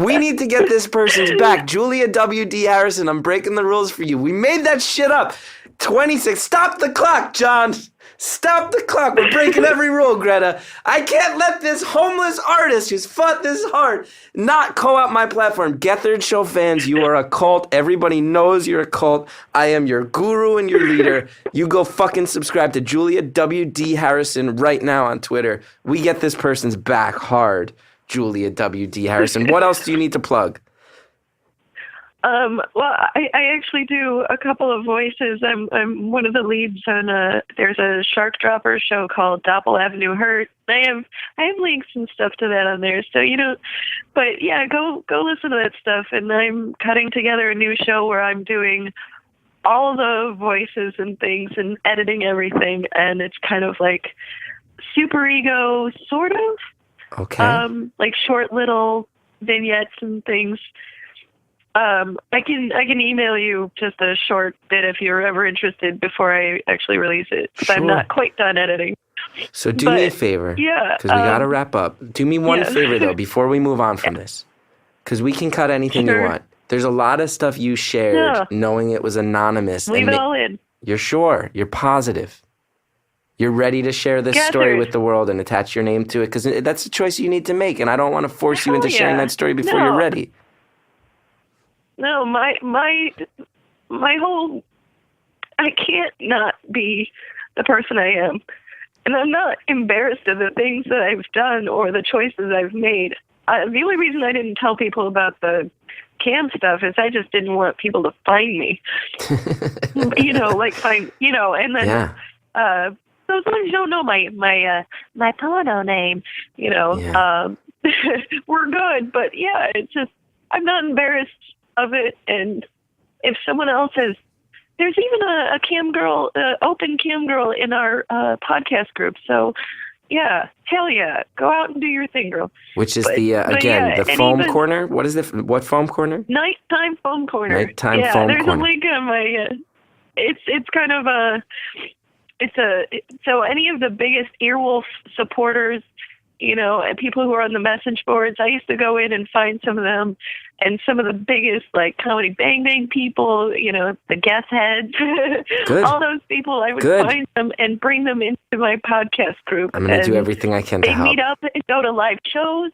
[SPEAKER 1] We need to get this person's back. Julia W.D. Harrison, I'm breaking the rules for you. We made that shit up. 26. Stop the clock, John. Stop the clock. We're breaking every rule, Greta. I can't let this homeless artist who's fought this hard not co-opt my platform. Gethard Show fans, you are a cult. Everybody knows you're a cult. I am your guru and your leader. You go fucking subscribe to Julia W.D. Harrison right now on Twitter. We get this person's back hard. Julia W.D. Harrison. What else do you need to plug?
[SPEAKER 4] Well, I actually do a couple of voices. I'm one of the leads on there's a Shark Dropper show called Doppel Avenue Hurt. I have links and stuff to that on there. So, but yeah, go listen to that stuff. And I'm cutting together a new show where I'm doing all the voices and things and editing everything. And it's kind of like super ego, sort of.
[SPEAKER 1] Okay.
[SPEAKER 4] Like short little vignettes and things. I can email you just a short bit if you're ever interested before I actually release it. Because I'm not quite done editing.
[SPEAKER 1] So do me a favor.
[SPEAKER 4] Yeah.
[SPEAKER 1] Because we got to wrap up. Do me one favor, though, before we move on from this. Because we can cut anything you want. There's a lot of stuff you shared knowing it was anonymous.
[SPEAKER 4] Leave it all in.
[SPEAKER 1] You're sure. You're positive. You're ready to share this story with the world and attach your name to it. Because that's a choice you need to make. And I don't want to force you into sharing that story before you're ready.
[SPEAKER 4] No, my whole, I can't not be the person I am. And I'm not embarrassed of the things that I've done or the choices I've made. The only reason I didn't tell people about the cam stuff is I just didn't want people to find me. And then, so as long as you don't know my porno name, we're good. But yeah, it's just, I'm not embarrassed of it. And if someone else has, there's even a cam girl, open cam girl in our podcast group. So yeah, hell yeah, go out and do your thing, girl.
[SPEAKER 1] Which is the foam corner. What is what foam corner?
[SPEAKER 4] Nighttime foam corner.
[SPEAKER 1] Nighttime foam corner.
[SPEAKER 4] There's a link on my. It's kind of so any of the biggest Earwolf supporters, and people who are on the message boards, I used to go in and find some of them, and some of the biggest, like, Comedy Bang Bang people, the guest heads, all those people, I would find them and bring them into my podcast group.
[SPEAKER 1] I'm going to do everything I can to help.
[SPEAKER 4] They meet up and go to live shows.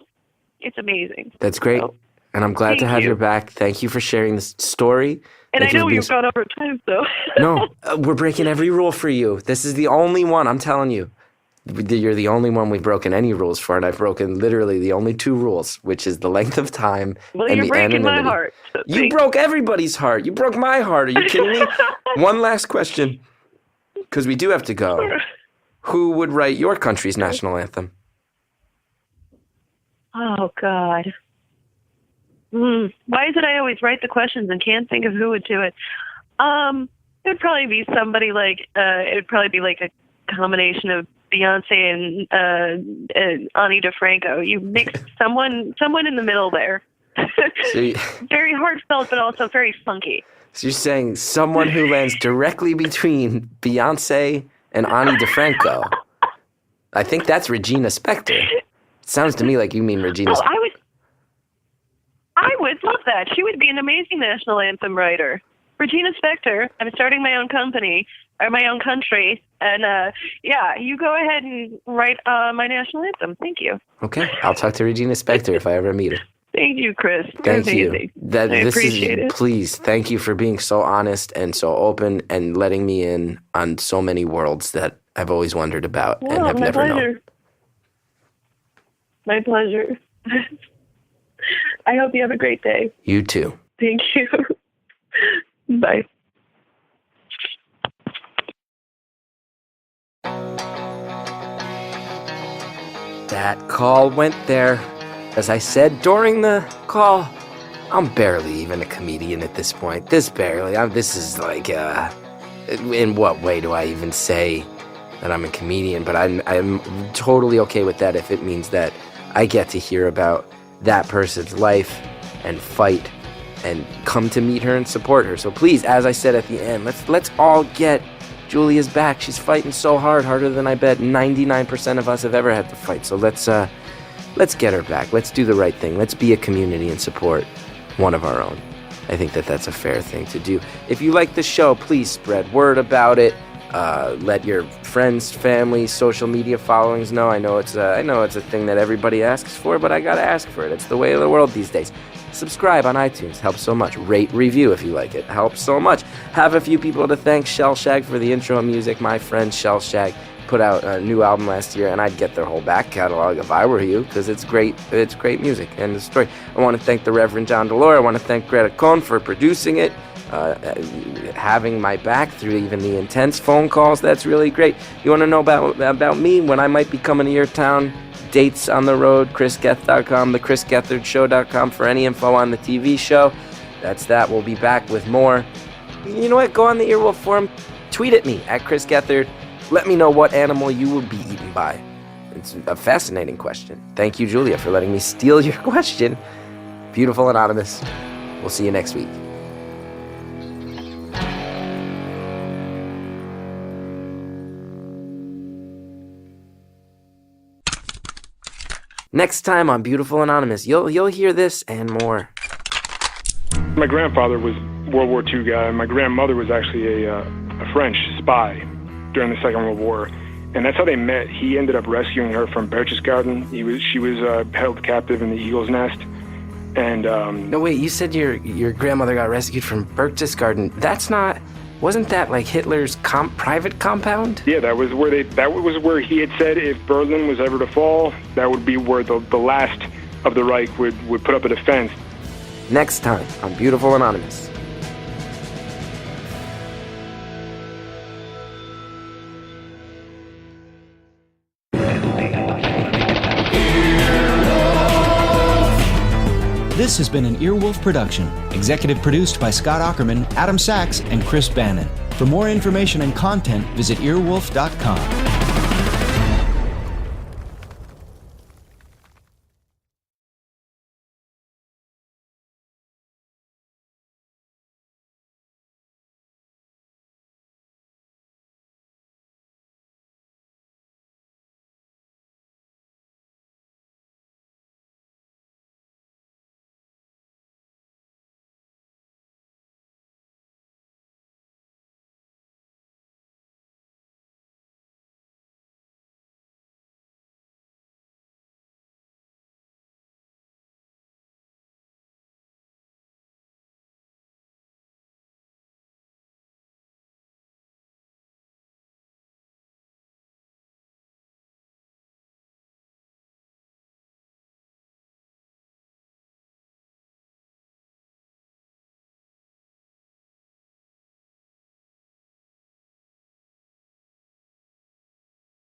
[SPEAKER 4] It's amazing.
[SPEAKER 1] That's great. So, and I'm glad to have you back. Thank you for sharing this story.
[SPEAKER 4] And I know you've gone over time, so.
[SPEAKER 1] No, we're breaking every rule for you. This is the only one, I'm telling you. You're the only one we've broken any rules for, and I've broken literally the only 2 rules, which is the length of time and the anonymity. Well, you're breaking my heart. So you broke everybody's heart. You broke my heart. Are you kidding me? One last question, because we do have to go. Who would write your country's national anthem?
[SPEAKER 4] Oh, God. Why is it I always write the questions and can't think of who would do it? It would probably be somebody like, it would probably be like a combination of Beyonce and Ani DeFranco. You mix someone in the middle there. Very heartfelt, but also very funky.
[SPEAKER 1] So you're saying someone who lands directly between Beyonce and Ani DeFranco. I think that's Regina Spektor. It sounds to me like you mean Regina Spektor.
[SPEAKER 4] I would love that. She would be an amazing national anthem writer. Regina Spektor. I'm starting my own company, or my own country. And you go ahead and write my national anthem. Thank you. Okay.
[SPEAKER 1] I'll talk to Regina Spektor if I ever meet her.
[SPEAKER 4] Thank you, Chris.
[SPEAKER 1] Thank you.
[SPEAKER 4] I appreciate it.
[SPEAKER 1] Please, thank you for being so honest and so open and letting me in on so many worlds that I've always wondered about and have never known.
[SPEAKER 4] My pleasure. I hope you have a great day.
[SPEAKER 1] You too.
[SPEAKER 4] Thank you. Bye.
[SPEAKER 1] That call went there. As I said during the call, I'm barely even a comedian at this point. This is like, in what way do I even say that I'm a comedian? But I'm totally okay with that if it means that I get to hear about that person's life and fight and come to meet her and support her. So please, as I said at the end, let's all get Julia's back. She's fighting so hard, harder than I bet 99% of us have ever had to fight. So let's get her back. Let's do the right thing. Let's be a community and support one of our own. I think that's a fair thing to do. If you like the show, please spread word about it. Let your friends, family, social media followings know. I know it's a thing that everybody asks for, but I gotta ask for it. It's the way of the world these days. Subscribe on iTunes, helps so much. Rate, review if you like it, helps so much. Have a few people to thank. Shellshag for the intro music. My friend Shellshag put out a new album last year, and I'd get their whole back catalog if I were you, because it's great music. And the story. I want to thank the Reverend John DeLore. I want to thank Greta Cohn for producing it, having my back through even the intense phone calls. That's really great. You want to know about me, when I might be coming to your town, dates on the road, chrisgeth.com, thechrisgethardshow.com for any info on the TV show. That's that. We'll be back with more. You know what? Go on the Earwolf forum. Tweet at me, at Chris Gethard. Let me know what animal you would be eaten by. It's a fascinating question. Thank you, Julia, for letting me steal your question. Beautiful Anonymous. We'll see you next week. Next time on Beautiful Anonymous, you'll hear this and more.
[SPEAKER 5] My grandfather was a World War II guy. My grandmother was actually a French spy during the Second World War, and that's how they met. He ended up rescuing her from Berchtesgaden. She was held captive in the Eagle's Nest, and
[SPEAKER 1] No, wait, you said your grandmother got rescued from Berchtesgaden. Wasn't that like Hitler's private compound?
[SPEAKER 5] Yeah, that was where he had said if Berlin was ever to fall, that would be where the last of the Reich would put up a defense.
[SPEAKER 1] Next time on Beautiful Anonymous.
[SPEAKER 6] This has been an Earwolf production, executive produced by Scott Aukerman, Adam Sachs, and Chris Bannon. For more information and content, visit earwolf.com.